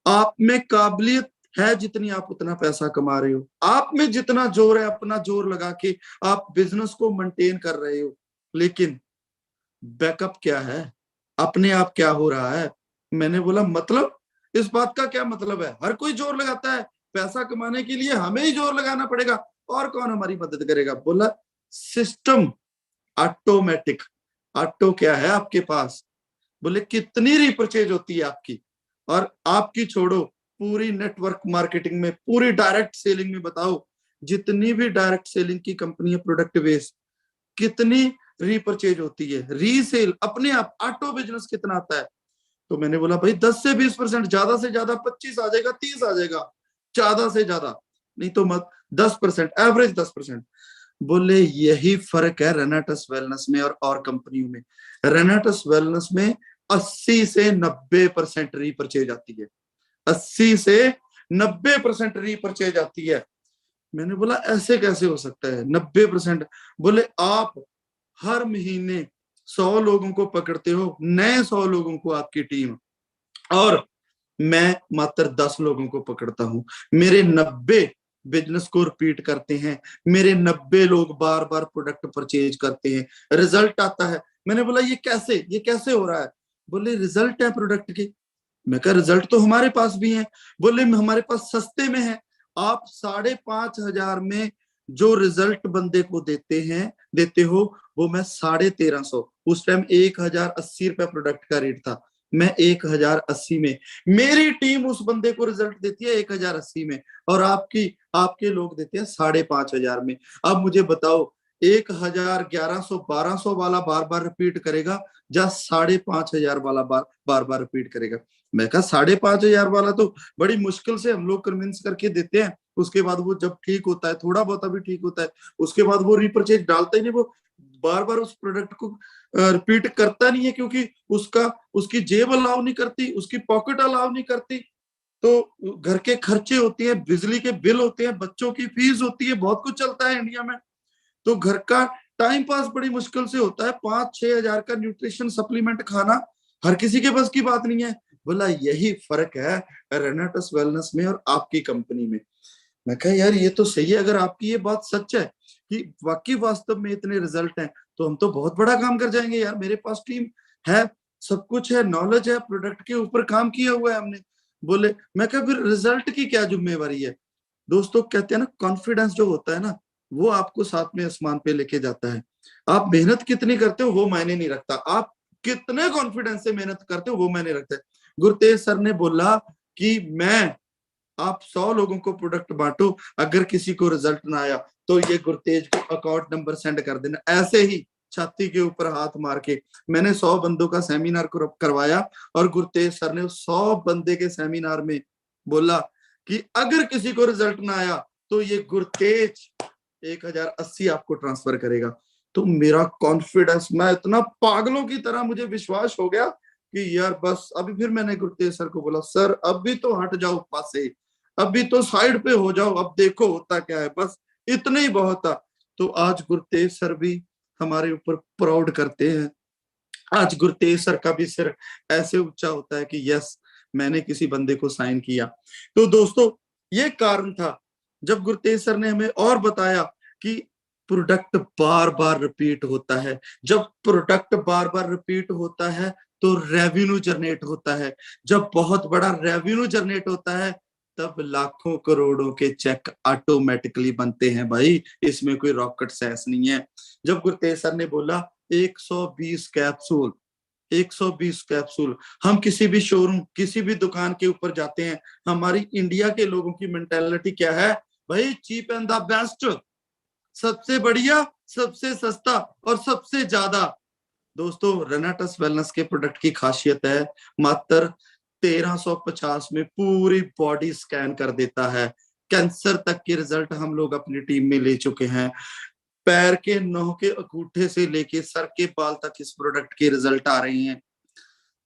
S2: आप में काबिलियत है जितनी, आप उतना पैसा कमा रहे हो। आप में जितना जोर है, अपना जोर लगा के आप बिजनेस को मेंटेन कर रहे हो। लेकिन बैकअप क्या है, अपने आप क्या हो रहा है? मैंने बोला मतलब, इस बात का क्या मतलब है? हर कोई जोर लगाता है, पैसा कमाने के लिए हमें ही जोर लगाना पड़ेगा, और कौन हमारी मदद करेगा? बोला सिस्टम ऑटोमेटिक। ऑटो क्या है आपके पास? बोले कितनी रिपर्चेज होती है आपकी, और आपकी छोड़ो, पूरी नेटवर्क मार्केटिंग में, पूरी डायरेक्ट सेलिंग में बताओ, जितनी भी डायरेक्ट सेलिंग की कंपनी है प्रोडक्ट बेस्ड, कितनी रीपरचेज होती है, रीसेल अपने आप ऑटो बिजनेस कितना आता है? तो मैंने बोला भाई 10 से 20%, ज्यादा से ज्यादा 25 आ जाएगा, 30 आ जाएगा, ज्यादा से ज्यादा नहीं तो मत 10%, एवरेज 10%। बोले यही फर्क है रेनाटस वेलनेस में और कंपनियों में। रेनाटस वेलनेस में 80 से 90% रीपरचेज आती है, 80 से 90% रीपरचेज आती है। मैंने बोला ऐसे कैसे हो सकता है 90%? बोले आप हर महीने 100 लोगों को पकड़ते हो, नए 100 लोगों को आपकी टीम, और मैं मात्र 10 लोगों को पकड़ता हूं। मेरे 90 बिजनेस को रिपीट करते हैं, मेरे 90 लोग बार बार प्रोडक्ट परचेज करते हैं, रिजल्ट आता है। मैंने बोला ये कैसे हो रहा है? बोले रिजल्ट है प्रोडक्ट के। मैं कहा रिजल्ट तो हमारे पास भी है। बोले हमारे पास सस्ते में है। आप 5,500 में जो रिजल्ट बंदे को देते हो, वो मैं 1350, उस टाइम 1,080 रुपए प्रोडक्ट का रेट था, मैं 1,080 में, मेरी टीम उस बंदे को रिजल्ट देती है 1,080 में, और आपके लोग देते हैं 5,500 में। अब मुझे बताओ 1,1100 1,200 वाला बार बार रिपीट करेगा या 5,500 वाला बार बार रिपीट करेगा? मैं कहा 5,500 वाला तो बड़ी मुश्किल से हम लोग कन्विंस करके देते हैं, उसके बाद वो जब ठीक होता है, थोड़ा बहुत भी ठीक होता है, उसके बाद वो रीपरचेज डालता ही नहीं, वो बार बार उस प्रोडक्ट को रिपीट करता नहीं है, क्योंकि उसकी जेब अलाउ नहीं करती, उसकी पॉकेट अलाउ नहीं करती। तो घर के खर्चे होते हैं, बिजली के बिल होते हैं, बच्चों की फीस होती है, बहुत कुछ चलता है इंडिया में। तो घर का टाइम पास बड़ी मुश्किल से होता है। 5-6 हजार का न्यूट्रिशन सप्लीमेंट खाना हर किसी के बस की बात नहीं है। बोला यही फर्क है रेनाटस वेलनेस में और आपकी कंपनी में। मैं कहा यार ये तो सही है, अगर आपकी ये बात सच है कि वाकई वास्तव में इतने रिजल्ट हैं, तो हम तो बहुत बड़ा काम कर जाएंगे यार। मेरे पास टीम है, सब कुछ है, नॉलेज है, प्रोडक्ट के ऊपर काम किया हुआ है हमने। बोले मैं कहा फिर रिजल्ट की क्या जिम्मेवारी है? दोस्तों कहते हैं ना, कॉन्फिडेंस जो होता है ना, वो आपको साथ में आसमान पे लेके जाता है। आप मेहनत कितनी करते हो वो मायने नहीं रखता, आप कितने कॉन्फिडेंस से मेहनत करते हो वो मायने रखता है। गुरतेज सर ने बोला कि आप 100 लोगों को प्रोडक्ट बांटो, अगर किसी को रिजल्ट ना आया तो ये गुरतेज को अकाउंट नंबर सेंड कर देना। ऐसे ही छाती के ऊपर हाथ मार के मैंने 100 बंदों का सेमिनार करवाया, और गुरतेज सर ने 100 बंदे के सेमिनार में बोला कि अगर किसी को रिजल्ट ना आया तो ये गुरतेज 1,080 आपको ट्रांसफर करेगा। तो मेरा कॉन्फिडेंस, मैं इतना पागलों की तरह मुझे विश्वास हो गया कि यार बस। अभी फिर मैंने गुरतेज सर को बोला सर अभी तो हट जाओ पास से, अभी तो साइड पे हो जाओ, अब देखो होता क्या है, बस इतना ही बहुत था। तो आज गुरतेज सर भी हमारे ऊपर प्राउड करते हैं। आज गुरतेज सर का भी सिर ऐसे ऊंचा होता है कि यस मैंने किसी बंदे को साइन किया। तो दोस्तों ये कारण था जब गुरतेज सर ने हमें और बताया कि प्रोडक्ट बार बार रिपीट होता है। जब प्रोडक्ट बार बार रिपीट होता है तो रेवेन्यू जनरेट होता है। जब बहुत बड़ा रेवेन्यू जनरेट होता है तब लाखों करोड़ों के चेक ऑटोमेटिकली बनते हैं भाई, इसमें कोई रॉकेट साइंस नहीं है। जब गुरतेज सर ने बोला 120 कैप्सूल, 120 कैप्सूल, हम किसी भी शोरूम किसी भी दुकान के ऊपर जाते हैं, हमारी इंडिया के लोगों की मेंटालिटी क्या है भाई? चीप एंड द बेस्ट, सबसे बढ़िया, सबसे सस्ता और सबसे ज्यादा। दोस्तों रेनाटस वेलनेस के प्रोडक्ट की खासियत है मात्र 1350 में पूरी बॉडी स्कैन कर देता है। कैंसर तक के रिजल्ट हम लोग अपनी टीम में ले चुके हैं। पैर के नौह के अंगूठे से लेके सर के बाल तक इस प्रोडक्ट के रिजल्ट आ रहे हैं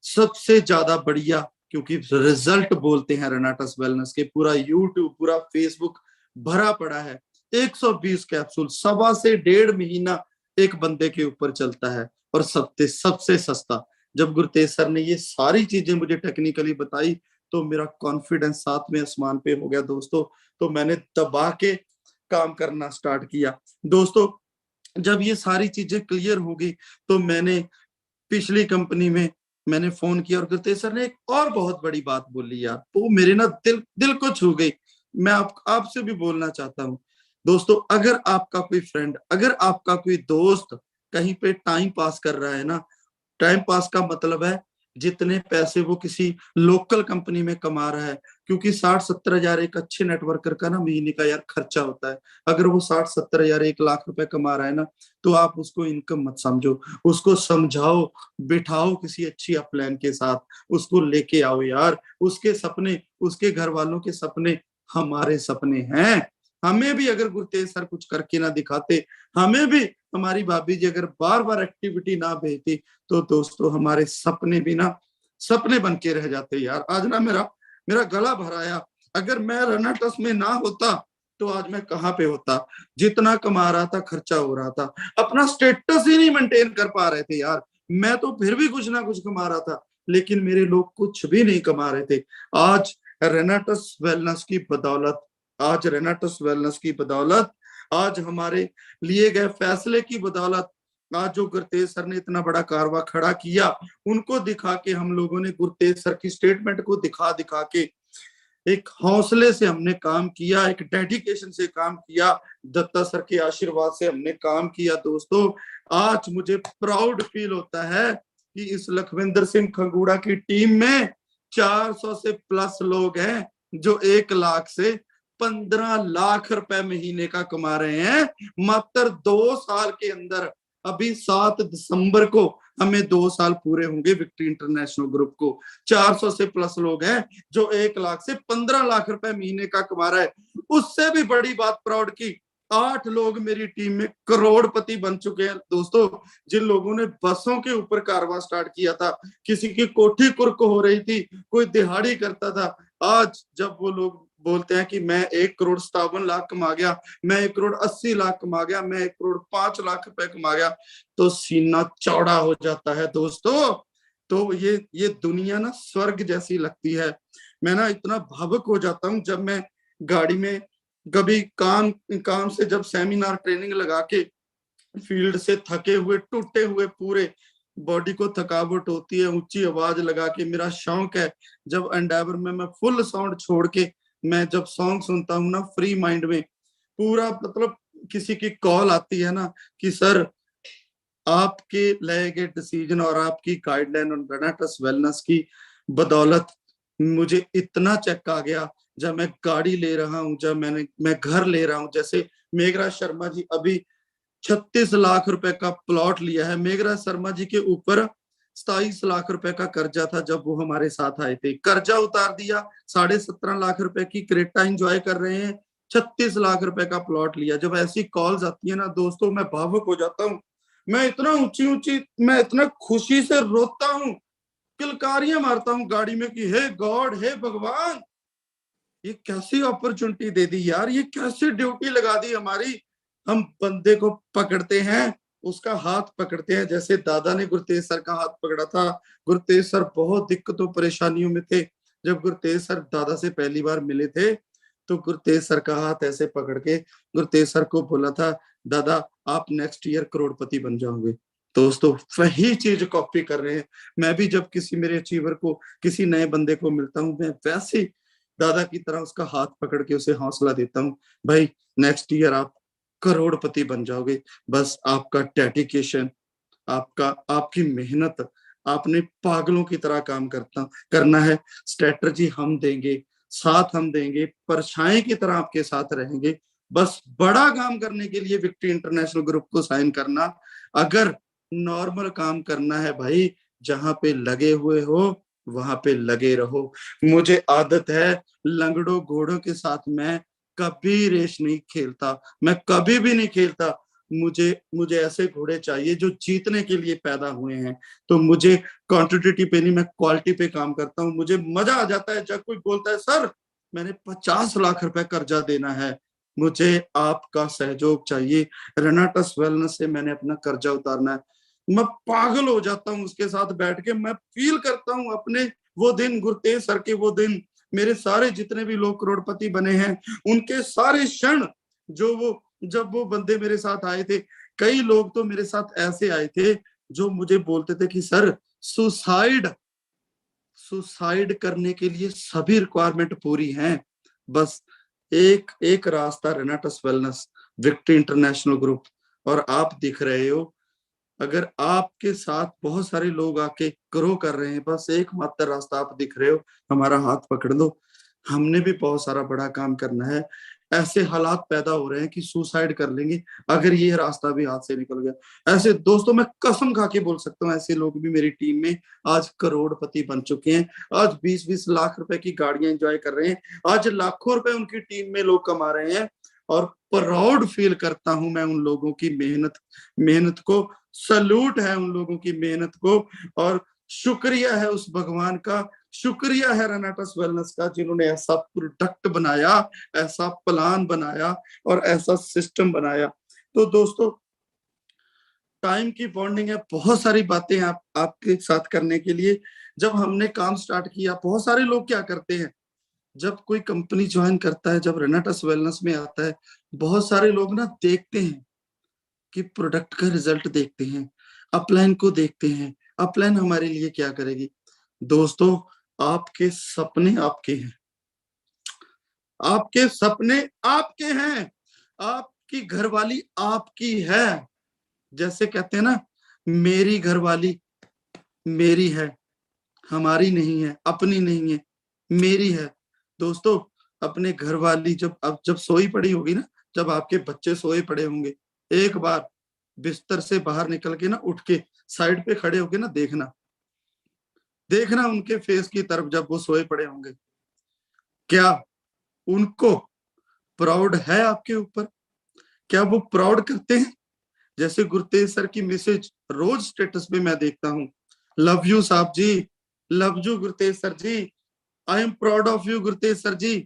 S2: सबसे ज्यादा बढ़िया, क्योंकि रिजल्ट बोलते हैं रेनाटस वेलनेस के। पूरा यूट्यूब, पूरा फेसबुक भरा पड़ा है। 120 कैप्सूल 1.25 से 1.5 महीना एक बंदे के ऊपर चलता है, और सबसे सस्ता। जब गुरतेज सर ने ये सारी चीजें मुझे टेक्निकली बताई तो मेरा कॉन्फिडेंस साथ में आसमान पे हो गया दोस्तों। तो मैंने दबा के काम करना स्टार्ट किया। दोस्तों जब ये सारी चीजें क्लियर हो गई तो मैंने पिछली कंपनी में मैंने फोन किया, और गुरतेज सर ने एक और बहुत बड़ी बात बोली यार, वो मेरे ना दिल को छू गई। मैं आपसे भी बोलना चाहता हूँ दोस्तों, अगर आपका कोई फ्रेंड, अगर आपका कोई दोस्त कहीं पे टाइम पास कर रहा है ना, टाइम पास का मतलब है जितने पैसे वो किसी लोकल कंपनी में कमा रहा है, क्योंकि 60-70 हजार एक अच्छे नेटवर्कर का ना महीने का यार खर्चा होता है। अगर वो 60-70 हजार 1 लाख रुपए कमा रहा है ना, तो आप उसको इनकम मत समझो, उसको समझाओ, बिठाओ किसी अच्छी अपलाइन के साथ, उसको लेके आओ यार। उसके सपने, उसके घर वालों के सपने हमारे सपने हैं। हमें भी अगर गुरतेज सर कुछ करके ना दिखाते, हमें भी हमारी भाभी जी अगर बार बार एक्टिविटी ना भेजती, तो दोस्तों हमारे सपने भी ना सपने बन के रह जाते यार। आज ना मेरा गला भर आया अगर मैं रनाटस में ना होता तो आज मैं कहाँ पे होता। जितना कमा रहा था खर्चा हो रहा था, अपना स्टेटस ही नहीं मेंटेन कर पा रहे थे यार। मैं तो फिर भी कुछ ना कुछ कमा रहा था, लेकिन मेरे लोग कुछ भी नहीं कमा रहे थे। आज रेनाटस वेलनेस की बदौलत, आज रेनाटस वेलनेस की बदौलत, आज हमारे लिए गए फैसले की बदौलत, आज जो गुरतेज सर ने इतना बड़ा कारवा खड़ा किया, उनको दिखा के हम लोगों ने गुरतेज सर की स्टेटमेंट को दिखा दिखा के एक हौसले से हमने काम किया, एक डेडिकेशन से काम किया, दत्ता सर के आशीर्वाद से हमने काम किया। दोस्तों, आज मुझे प्राउड फील होता है कि इस लखविंदर सिंह खंगूड़ा की टीम में 400 से प्लस लोग हैं जो 1 लाख से 15 लाख रुपए महीने का कमा रहे हैं मात्र 2 साल के अंदर। अभी 7 दिसंबर को हमें 2 साल पूरे होंगे विक्ट्री इंटरनेशनल ग्रुप को। 400 से प्लस लोग हैं जो 1 लाख से 15 लाख रुपए महीने का कमा रहा है। उससे भी बड़ी बात प्राउड की, 8 लोग मेरी टीम में करोड़पति बन चुके हैं। दोस्तों, जिन लोगों ने बसों के ऊपर कारवां स्टार्ट किया था, किसी की कोठी कुर्क हो रही थी, कोई दिहाड़ी करता था, आज जब वो लोग बोलते हैं कि मैं 1,57,00,000 कमा गया, मैं 1,80,00,000 कमा गया, मैं 1,05,00,000 रुपए कमा गया, तो सीना चौड़ा हो जाता है दोस्तों। तो ये दुनिया ना स्वर्ग जैसी लगती है। मैं ना इतना भावुक हो जाता हूँ जब मैं गाड़ी में कभी काम से जब सेमिनार ट्रेनिंग लगा के फील्ड से थके हुए टूटे हुए पूरे बॉडी को थकावट होती है, ऊंची आवाज लगा के, मेरा शौक है जब एंडेवर में मैं फुल साउंड छोड़ के मैं जब सॉन्ग सुनता हूँ ना फ्री माइंड में, पूरा मतलब किसी की कॉल आती है ना कि सर आपके लाए गए डिसीजन और आपकी गाइडलाइन और रेनाटस वेलनेस की बदौलत मुझे इतना चेक आ गया। जब मैं गाड़ी ले रहा हूँ, जब मैं घर ले रहा हूँ, जैसे मेघराज शर्मा जी अभी 36 लाख रुपए का प्लॉट लिया है। मेघराज शर्मा जी के ऊपर 27 लाख रुपए का कर्जा था जब वो हमारे साथ आए थे, कर्जा उतार दिया, 17.5 लाख रुपए की क्रेटा एंजॉय कर रहे हैं, 36 लाख रुपए का प्लॉट लिया। जब ऐसी कॉल्स आती है ना दोस्तों, मैं भावुक हो जाता हूँ। मैं इतना ऊंची ऊंची, मैं इतना खुशी से रोता हूँ, किलकारियां मारता हूँ गाड़ी में कि हे गॉड, हे भगवान, ये कैसी अपॉर्चुनिटी दे दी यार, ये कैसी ड्यूटी लगा दी हमारी। हम बंदे को पकड़ते हैं, उसका हाथ पकड़ते हैं, जैसे दादा ने गुरतेज सर का हाथ पकड़ा था। गुरतेज सर बहुत दिक्कतों परेशानियों में थे। जब गुरतेज सर दादा से पहली बार मिले थे तो गुरतेज सर का हाथ ऐसे पकड़ के गुरतेज सर को बोला था, दादा आप नेक्स्ट ईयर करोड़पति बन जाओगे। दोस्तों, वही चीज कॉपी कर रहे हैं। मैं भी जब किसी मेरे अचीवर को, किसी नए बंदे को मिलता हूँ, मैं वैसे दादा की तरह उसका हाथ पकड़ के उसे हौसला देता हूँ, भाई नेक्स्ट ईयर आप करोड़पति बन जाओगे। बस आपका डेडिकेशन, आपकी मेहनत, आपने पागलों की तरह काम करना है। स्ट्रेटजी हम देंगे, साथ हम देंगे, परछाई की तरह आपके साथ रहेंगे। बस बड़ा काम करने के लिए विक्ट्री इंटरनेशनल ग्रुप को साइन करना। अगर नॉर्मल काम करना है भाई, जहां पे लगे हुए हो वहां पे लगे रहो। मुझे आदत है, लंगड़ों घोड़ों के साथ मैं कभी रेस नहीं खेलता, मैं कभी भी नहीं खेलता। मुझे ऐसे घोड़े चाहिए जो जीतने के लिए पैदा हुए हैं। तो मुझे क्वांटिटी पे नहीं, मैं क्वालिटी पे काम करता हूँ। मुझे मजा आ जाता है जब कोई बोलता है सर मैंने 50 लाख रुपए कर्जा देना है, मुझे आपका सहयोग चाहिए, रेनाटस वेलनेस से मैंने अपना कर्जा उतारना है। मैं पागल हो जाता हूँ उसके साथ बैठ के। मैं फील करता हूँ अपने वो दिन, गुरतेज सर के वो दिन, मेरे सारे जितने भी लोग करोड़पति बने हैं उनके सारे क्षण, जब वो बंदे मेरे साथ आए थे। कई लोग तो मेरे साथ ऐसे आए थे जो मुझे बोलते थे कि सर सुसाइड करने के लिए सभी रिक्वायरमेंट पूरी हैं, बस एक एक रास्ता, रेनाटस वेलनेस, विक्ट्री इंटरनेशनल ग्रुप, और आप दिख रहे हो। अगर आपके साथ बहुत सारे लोग आके ग्रो कर रहे हैं, बस एकमात्र रास्ता आप दिख रहे हो, हमारा हाथ पकड़ लो। हमने भी बहुत सारा बड़ा काम करना है। ऐसे हालात पैदा हो रहे हैं कि सुसाइड कर लेंगे अगर ये रास्ता भी हाथ से निकल गया। ऐसे दोस्तों, मैं कसम खा के बोल सकता हूँ, ऐसे लोग भी मेरी टीम में आज करोड़पति बन चुके हैं। आज 20-20 लाख रुपए की गाड़ियां एंजॉय कर रहे हैं, आज लाखों रुपए उनकी टीम में लोग कमा रहे हैं। और प्राउड फील करता हूं मैं उन लोगों की मेहनत को, सल्यूट है उन लोगों की मेहनत को, और शुक्रिया है उस भगवान का शुक्रिया है रेनेटस वेलनेस का, जिन्होंने ऐसा प्रोडक्ट बनाया, ऐसा प्लान बनाया और ऐसा सिस्टम बनाया। तो दोस्तों, टाइम की बॉन्डिंग है, बहुत सारी बातें आपके साथ करने के लिए। जब हमने काम स्टार्ट किया, बहुत सारे लोग क्या करते हैं, जब कोई कंपनी ज्वाइन करता है, जब रेनेटस वेलनेस में आता है, बहुत सारे लोग ना देखते हैं कि प्रोडक्ट का रिजल्ट देखते हैं, अपलाइन को देखते हैं, अपलाइन हमारे लिए क्या करेगी। दोस्तों, आपके सपने आपके हैं, आपके सपने आपके हैं, आपकी घरवाली आपकी है। जैसे कहते हैं ना, मेरी घरवाली मेरी है, हमारी नहीं है, अपनी नहीं है, मेरी है। दोस्तों, अपने घरवाली जब सोई पड़ी होगी ना, जब आपके बच्चे सोए पड़े होंगे, एक बार बिस्तर से बाहर निकल के ना, उठ के साइड पे खड़े होके ना, देखना देखना उनके फेस की तरफ, जब वो सोए पड़े होंगे, क्या उनको प्राउड है आपके ऊपर? क्या वो प्राउड करते हैं? जैसे गुरतेज सर की मैसेज रोज स्टेटस पे मैं देखता हूँ, लव यू साहब जी, love you Gurtej sir ji, I am proud of you Gurtej sir ji.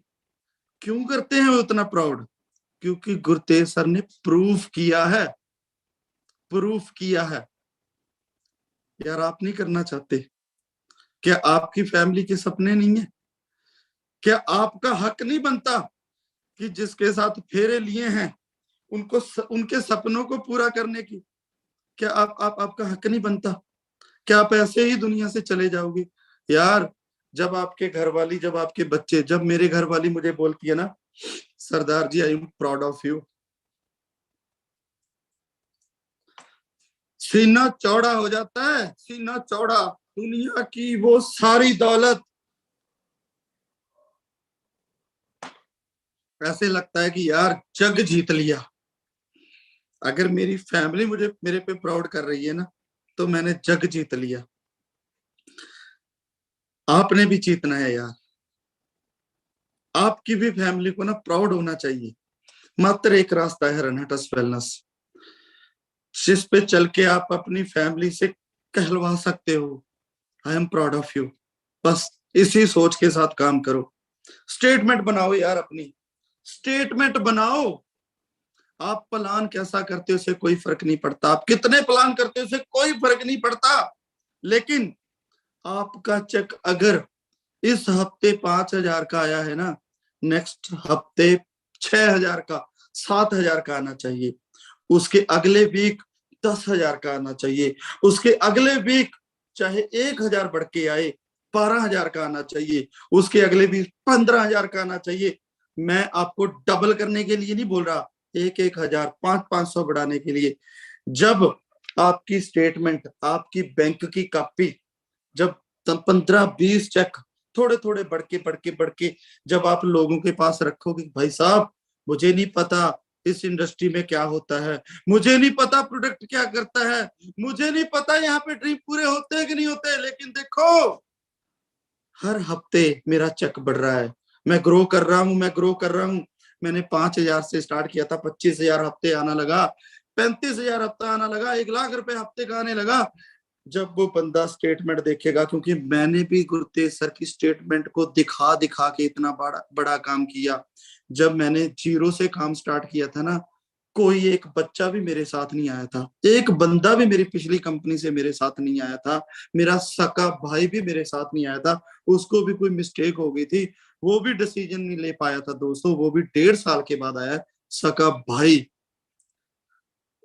S2: क्यों करते हैं वो इतना प्राउड? क्योंकि गुरतेज सर ने प्रूफ किया है, प्रूफ किया है। यार, आप नहीं करना चाहते? क्या आपकी फैमिली के सपने नहीं है? क्या आपका हक नहीं बनता कि जिसके साथ फेरे लिए हैं उनके सपनों को पूरा करने की? क्या आपका हक नहीं बनता? क्या आप ऐसे ही दुनिया से चले जाओगे? यार, जब आपके घरवाली, जब आपके बच्चे, जब मेरे घरवाली मुझे बोलती है ना, सरदार जी I am proud of you, सीना चौड़ा हो जाता है, सीना चौड़ा। दुनिया की वो सारी दौलत, ऐसे लगता है कि यार जग जीत लिया। अगर मेरी फैमिली मेरे पे प्राउड कर रही है ना, तो मैंने जग जीत लिया। आपने भी जीतना है यार, आपकी भी फैमिली को ना प्राउड होना चाहिए। मात्र एक रास्ता है, रेनेटस वेलनेस, जिस पे चल के आप अपनी फैमिली से कहलवा सकते हो, आई एम प्राउड ऑफ यू। बस इसी सोच के साथ काम करो। स्टेटमेंट बनाओ यार, अपनी स्टेटमेंट बनाओ। आप प्लान कैसा करते हो, उसे कोई फर्क नहीं पड़ता, आप कितने प्लान करते हो, उसे कोई फर्क नहीं पड़ता। लेकिन आपका चेक अगर इस हफ्ते 5,000 का आया है ना, नेक्स्ट हफ्ते 6,000 का, 7,000 का आना चाहिए। उसके अगले वीक 10,000 का आना चाहिए। उसके अगले वीक चाहे 1,000 बढ़ के आए, 12,000 का आना चाहिए। उसके अगले वीक 15,000 का आना चाहिए। मैं आपको डबल करने के लिए नहीं बोल रहा, 1,000, 500 बढ़ाने के लिए। जब आपकी स्टेटमेंट, आपकी बैंक की कॉपी, जब 15-20 चेक थोड़े थोड़े बढ़ के जब आप लोगों के पास रखोगे, भाई साहब मुझे नहीं पता इस इंडस्ट्री में क्या होता है, मुझे नहीं पता प्रोडक्ट क्या करता है, मुझे नहीं पता यहाँ पे ड्रीम पूरे होते हैं कि नहीं होते, लेकिन देखो हर हफ्ते मेरा चेक बढ़ रहा है, मैं ग्रो कर रहा हूँ, मैं ग्रो कर रहा हूँ। मैंने 5,000 से स्टार्ट किया था, 25,000 हफ्ते आना लगा, 35,000 हफ्ता आना लगा, 1,00,000 रुपए हफ्ते का आने लगा। जब वो बंदा स्टेटमेंट देखेगा, क्योंकि मैंने भी गुरतेज सर की स्टेटमेंट को दिखा दिखा के इतना बड़ा बड़ा काम किया। जब मैंने जीरो से काम स्टार्ट किया था ना, कोई एक बच्चा भी मेरे साथ नहीं आया था, एक बंदा भी मेरी पिछली कंपनी से मेरे साथ नहीं आया था, मेरा सका भाई भी मेरे साथ नहीं आया था। उसको भी कोई मिस्टेक हो गई थी, वो भी डिसीजन नहीं ले पाया था दोस्तों, वो भी 1.5 साल के बाद आया सका भाई।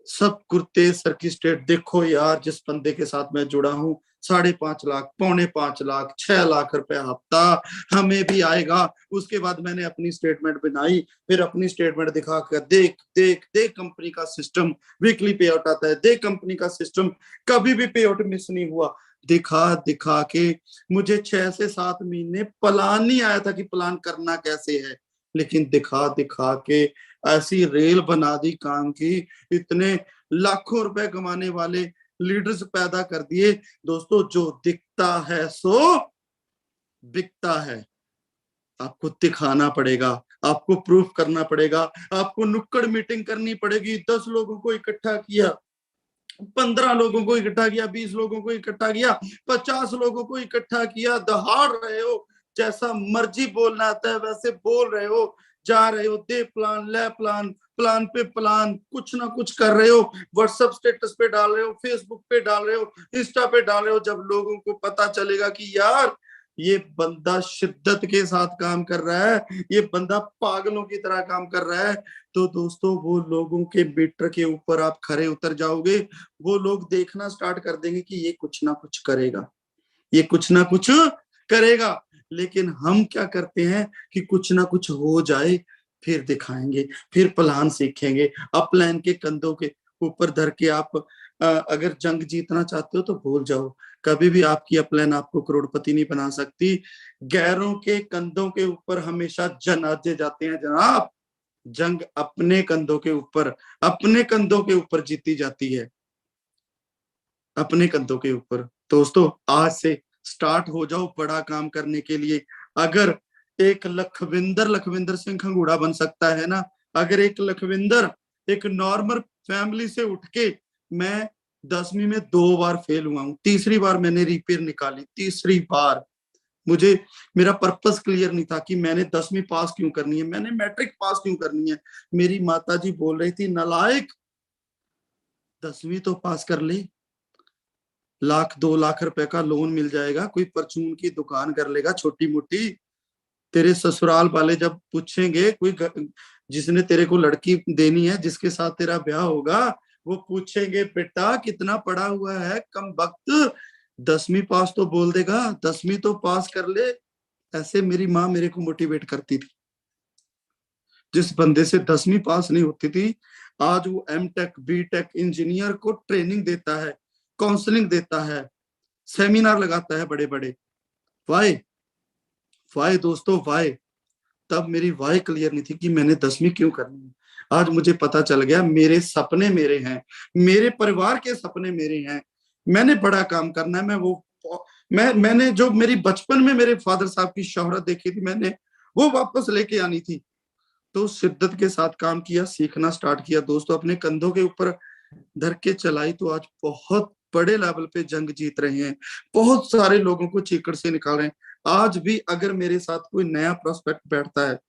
S2: सब गुरतेज सर की स्टेट देखो यार, जिस बंदे के साथ मैं जुड़ा हूँ, 5.5 लाख, 5.25 लाख, 6 लाख रुपए हफ्ता हमें भी आएगा। उसके बाद मैंने अपनी स्टेटमेंट बनाई, फिर अपनी स्टेटमेंट दिखा कर देख देख देख कंपनी का सिस्टम, वीकली पे आउट आता है, देख कंपनी का सिस्टम, कभी भी पे आउट मिस नहीं हुआ। दिखा दिखा के मुझे 6 से 7 महीने प्लान नहीं आया था कि प्लान करना कैसे है, लेकिन दिखा दिखा के ऐसी रेल बना दी काम की, इतने लाखों रुपए कमाने वाले लीडर्स पैदा कर दिए। दोस्तों, जो दिखता है सो बिकता है। आपको दिखाना पड़ेगा, आपको प्रूफ करना पड़ेगा, आपको नुक्कड़ मीटिंग करनी पड़ेगी। 10 लोगों को इकट्ठा किया, 15 लोगों को इकट्ठा किया, 20 लोगों को इकट्ठा किया, 50 लोगों को इकट्ठा किया, दहाड़ रहे हो, जैसा मर्जी बोलना आता है वैसे बोल रहे हो, जा रहे हो, दे प्लान ले प्लान, प्लान पे प्लान, कुछ ना कुछ कर रहे हो, व्हाट्सएप स्टेटस पे डाल रहे हो, फेसबुक पे डाल रहे हो, इंस्टा पे डाल रहे हो। जब लोगों को पता चलेगा कि यार ये बंदा शिद्दत के साथ काम कर रहा है, ये बंदा पागलों की तरह काम कर रहा है, तो दोस्तों वो लोगों के मीटर के ऊपर आप खरे उतर जाओगे। वो लोग देखना स्टार्ट कर देंगे कि ये कुछ ना कुछ करेगा, ये कुछ ना कुछ करेगा। लेकिन हम क्या करते हैं कि कुछ ना कुछ हो जाए फिर दिखाएंगे, फिर प्लान सीखेंगे। अपलाइन के कंधों के ऊपर धर के आप अगर जंग जीतना चाहते हो तो भूल जाओ, कभी भी आपकी अपलाइन आपको करोड़पति नहीं बना सकती। गैरों के कंधों के ऊपर हमेशा जनाजे जाते हैं जनाब। जंग अपने कंधों के ऊपर, अपने कंधों के ऊपर जीती जाती है, अपने कंधों के ऊपर। दोस्तों आज से स्टार्ट हो जाओ बड़ा काम करने के लिए। अगर एक लखविंदर सिंह खंगूड़ा बन सकता है ना, अगर एक लखविंदर एक नॉर्मल फैमिली से उठ के, मैं 10वीं में 2 बार फेल हुआ हूं, तीसरी बार मैंने रिपेयर निकाली, तीसरी बार मुझे मेरा पर्पस क्लियर नहीं था कि मैंने 10वीं पास क्यों करनी है, मैंने मैट्रिक पास क्यों करनी है। मेरी माताजी बोल रही थी नालायक 10वीं तो पास कर ले, 1 लाख 2 लाख रुपए का लोन मिल जाएगा, कोई परचून की दुकान कर लेगा छोटी मोटी। तेरे ससुराल वाले जब पूछेंगे, जिसने तेरे को लड़की देनी है, जिसके साथ तेरा ब्याह होगा, वो पूछेंगे बेटा कितना पढ़ा हुआ है, कम वक्त 10वीं पास तो बोल देगा, 10वीं तो पास कर ले। ऐसे मेरी माँ मेरे को मोटिवेट करती थी। जिस बंदे से 10वीं पास नहीं होती थी, आज वो एमटेक बीटेक इंजीनियर को ट्रेनिंग देता है, काउंसलिंग देता है, सेमिनार लगाता है बड़े बड़े। वाई वाई दोस्तों, वाई। तब मेरी वाई क्लियर नहीं थी कि मैंने 10वीं क्यों करनी है। आज मुझे पता चल गया, मेरे सपने मेरे हैं, मेरे परिवार के सपने मेरे हैं, मैंने बड़ा काम करना है। मैंने जो मेरी बचपन में मेरे फादर साहब की शोहरत देखी थी, मैंने वो वापस लेके आनी थी। तो शिद्दत के साथ काम किया, सीखना स्टार्ट किया दोस्तों, अपने कंधों के ऊपर धर के चलाई, तो आज बहुत बड़े लेवल पे जंग जीत रहे हैं, बहुत सारे लोगों को चीकड़ से निकाल रहे हैं। आज भी अगर मेरे साथ कोई नया प्रोस्पेक्ट बैठता है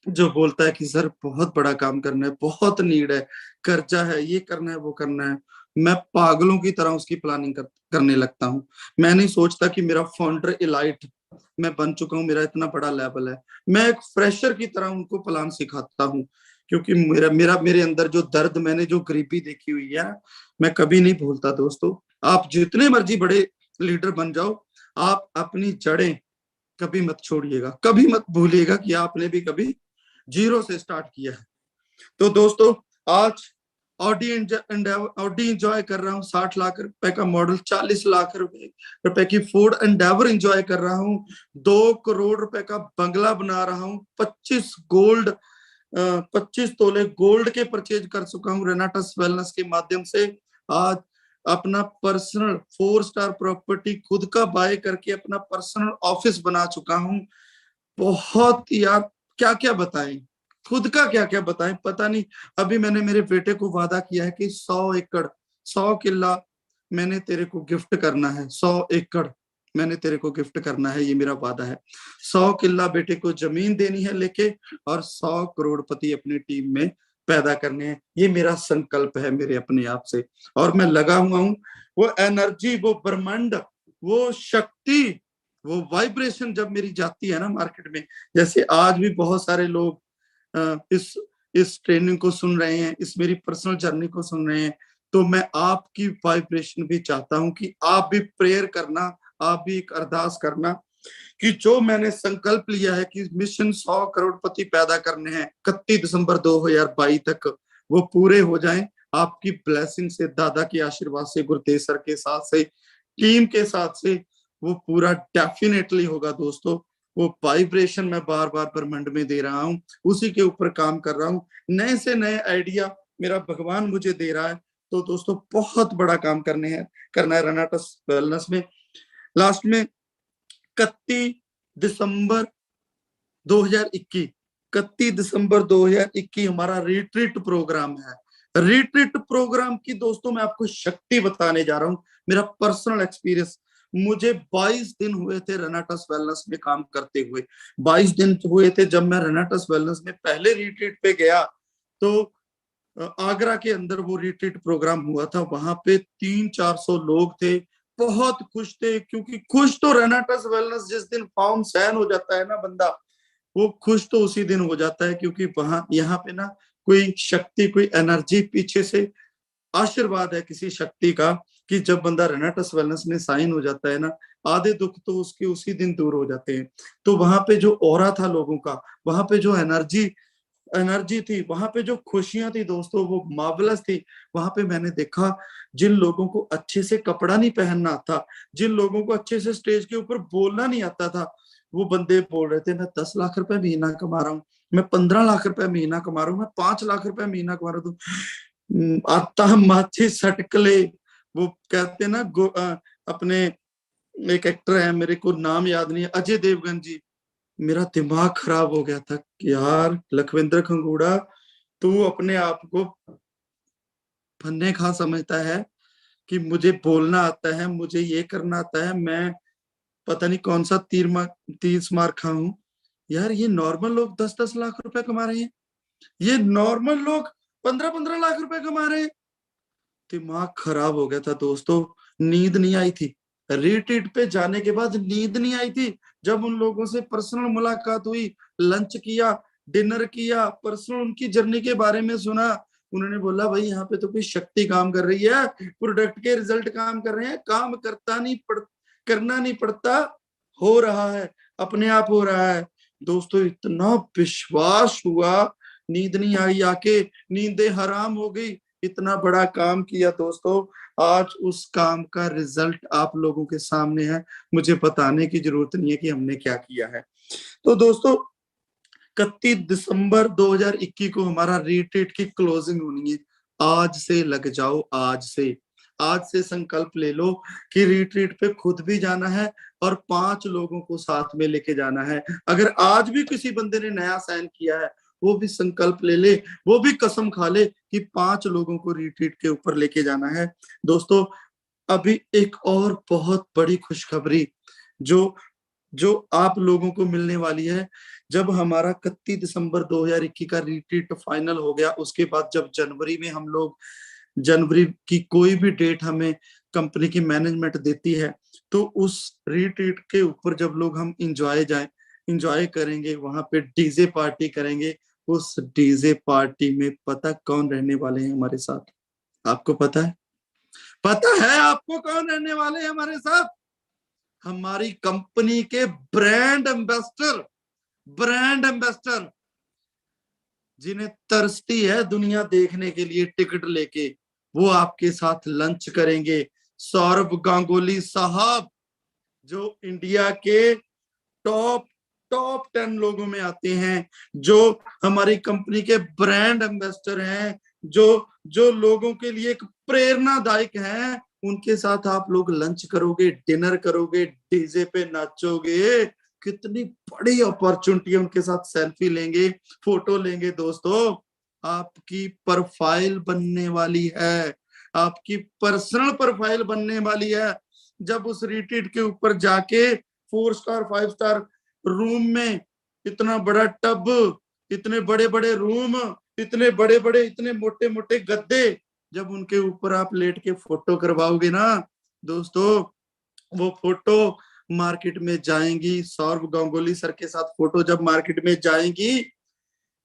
S2: जो बोलता है कि सर बहुत बड़ा काम करना है, बहुत नीड है, कर्जा है, ये करना है, वो करना है, मैं पागलों की तरह उसकी प्लानिंग करने लगता हूँ। मैं नहीं सोचता कि मेरा फाउंडर इलाइट मैं बन चुका हूँ, मेरा इतना बड़ा लेवल है। मैं एक फ्रेशर की तरह उनको प्लान सिखाता हूँ, क्योंकि मेरे अंदर जो दर्द, मैंने जो गरीबी देखी हुई है, मैं कभी नहीं भूलता दोस्तों। आप जितने मर्जी बड़े लीडर बन जाओ, आप अपनी जड़ें कभी मत छोड़िएगा, कभी मत भूलिएगा कि आपने भी कभी जीरो से स्टार्ट किया है। तो दोस्तों आज ऑडी एंजॉय कर रहा हूँ, 60 लाख रुपए का मॉडल, 40 लाख रुपए की फोर्ड एंडेवर एंजॉय कर रहा हूँ, 2 करोड़ रुपए का बंगला बना रहा हूँ, 25 तोले गोल्ड के परचेज कर चुका हूँ रेनाटस वेलनेस के माध्यम से। आज अपना पर्सनल 4 स्टार प्रॉपर्टी खुद का बाय करके अपना पर्सनल ऑफिस बना चुका हूँ। बहुत यार क्या क्या बताएं, खुद का क्या क्या बताएं, पता नहीं। अभी मैंने मेरे बेटे को वादा किया है कि 100 एकड़ 100 किला मैंने तेरे को गिफ्ट करना है, 100 एकड़ मैंने तेरे को गिफ्ट करना है, ये मेरा वादा है। 100 किला बेटे को जमीन देनी है लेके, और 100 करोड़पति अपनी टीम में पैदा करने हैं, ये मेरा संकल्प है मेरे अपने आप से। और मैं लगा हुआ हूँ, वो एनर्जी, वो ब्रह्मांड, वो शक्ति, वो वाइब्रेशन जब मेरी जाती है ना मार्केट में, जैसे आज भी बहुत सारे लोग इस ट्रेनिंग को सुन रहे हैं, इस मेरी पर्सनल जर्नी को सुन रहे हैं, तो मैं आपकी वाइब्रेशन भी चाहता हूं कि आप भी प्रेयर करना, आप भी एक अरदास करना कि जो मैंने संकल्प लिया है कि मिशन 100 करोड़पति पैदा करने हैं 31 दिसंबर 2022 तक, वो पूरे हो जाएं आपकी ब्लेसिंग से, दादा के आशीर्वाद से, गुरुदेव सर के साथ से, टीम के साथ से, वो पूरा डेफिनेटली होगा दोस्तों। वो वाइब्रेशन मैं बार बार ब्रह्मांड में दे रहा हूँ, उसी के ऊपर काम कर रहा हूँ, नए से नए आइडिया मेरा भगवान मुझे दे रहा है। तो दोस्तों बहुत बड़ा काम करना है रेनाटस वेलनेस में। लास्ट में 31 दिसंबर 2021 हमारा रिट्रीट प्रोग्राम है। रिट्रीट प्रोग्राम की दोस्तों मैं आपको शक्ति बताने जा रहा हूं, मेरा पर्सनल एक्सपीरियंस। मुझे 22 दिन हुए थे रेनाटस वेलनेस में काम करते हुए। 22 दिन हुए थे जब मैं रेनाटस वेलनेस में पहले रिट्रीट पे गया। तो आगरा के अंदर वो रिट्रीट प्रोग्राम हुआ था, वहां पे 300-400 लोग थे, बहुत खुश थे। क्योंकि खुश तो रेनाटस वेलनेस जिस दिन फॉर्म साइन हो जाता है ना बंदा, वो खुश तो उसी दिन हो जाता है। क्योंकि वहां यहाँ पे ना कोई शक्ति, कोई एनर्जी पीछे से आशीर्वाद है किसी शक्ति का, कि जब बंदा रेनाटस वेलनेस में साइन हो जाता है ना, आधे दुख तो उसके उसी दिन दूर हो जाते हैं। तो वहां पे जो ऑरा था लोगों का, वहां पे जो एनर्जी थी, वहां पे जो खुशियां थी दोस्तों, वो मार्वलस थी। वहां पे मैंने देखा जिन लोगों को अच्छे से कपड़ा नहीं पहनना आता, जिन लोगों को अच्छे से स्टेज के ऊपर बोलना नहीं आता था, वो बंदे बोल रहे थे मैं 10 लाख रुपए महीना कमा रहा हूँ, मैं 15 लाख रुपए महीना कमा रहा हूँ, मैं 5 लाख रुपए महीना कमा रहा हूँ। आता माथी सटकले, वो कहते ना अपने एक एक्टर है, मेरे को नाम याद नहीं है, अजय देवगन जी। मेरा दिमाग खराब हो गया था कि यार लखविंद्र खंगूड़ा, तू अपने आप को फन्ने खा समझता है कि मुझे बोलना आता है, मुझे ये करना आता है, मैं पता नहीं कौन सा 30 मार खा हूं। यार ये नॉर्मल लोग 10-10 लाख रुपए कमा रहे हैं, ये नॉर्मल लोग 15-15 लाख रुपए कमा रहे हैं। दिमाग खराब हो गया था दोस्तों, नींद नहीं आई थी। रिट्रीट पे जाने के बाद नींद नहीं आई थी। जब उन लोगों से पर्सनल मुलाकात हुई, लंच किया, डिनर किया, पर्सनल उनकी जर्नी के बारे में सुना, उन्होंने बोला भाई यहाँ पे तो कोई शक्ति काम कर रही है, प्रोडक्ट के रिजल्ट काम कर रहे हैं, काम करना नहीं पड़ता, हो रहा है, अपने आप हो रहा है। दोस्तों इतना विश्वास हुआ, नींद नहीं आई, आके नींदें हराम हो गई। इतना बड़ा काम किया दोस्तों, आज उस काम का रिजल्ट आप लोगों के सामने है। मुझे बताने की जरूरत नहीं है कि हमने क्या किया है। तो दोस्तों 31 दिसंबर 2021 को हमारा रिट्रीट की क्लोजिंग होनी है। आज से लग जाओ, आज से संकल्प ले लो कि रिट्रीट पे खुद भी जाना है और 5 लोगों को साथ में लेके जाना है। अगर आज भी किसी बंदे ने नया साइन किया है, वो भी संकल्प ले ले, वो भी कसम खा ले कि 5 लोगों को रिट्रीट के ऊपर लेके जाना है। दोस्तों अभी एक और बहुत बड़ी खुशखबरी जो जो आप लोगों को मिलने वाली है। जब हमारा 31 दिसंबर 2021 का रिट्रीट फाइनल हो गया, उसके बाद जब जनवरी में हम लोग, जनवरी की कोई भी डेट हमें कंपनी की मैनेजमेंट देती है, तो उस रिट्रीट के ऊपर जब लोग हम इंजॉय करेंगे, वहां पे डीजे पार्टी करेंगे। उस डीजे पार्टी में पता कौन रहने वाले हैं हमारे साथ? आपको पता है? पता है आपको कौन रहने वाले हैं हमारे साथ? हमारी कंपनी के ब्रांड एम्बेसडर जिन्हें तरसती है दुनिया देखने के लिए टिकट लेके, वो आपके साथ लंच करेंगे। सौरभ गांगुली साहब, जो इंडिया के टॉप टॉप 10 लोगों में आते हैं, जो हमारी कंपनी के ब्रांड एम्बेसडर हैं, जो जो लोगों के लिए एक प्रेरणादायक हैं, उनके साथ आप लोग लंच करोगे, डिनर करोगे, डीजे पे नाचोगे। कितनी बड़ी अपॉर्चुनिटी है, उनके साथ सेल्फी लेंगे, फोटो लेंगे। दोस्तों आपकी प्रोफाइल बनने वाली है, आपकी पर्सनल प्रोफाइल बनने वाली है। जब उस रिट्रीट के ऊपर जाके 4 स्टार 5 स्टार रूम में, इतना बड़ा टब, इतने बड़े बड़े रूम, इतने बड़े बड़े, इतने मोटे मोटे गद्दे, जब उनके ऊपर आप लेट के फोटो करवाओगे ना दोस्तों, वो फोटो मार्केट में जाएंगी। सौरभ गांगुली सर के साथ फोटो जब मार्केट में जाएंगी,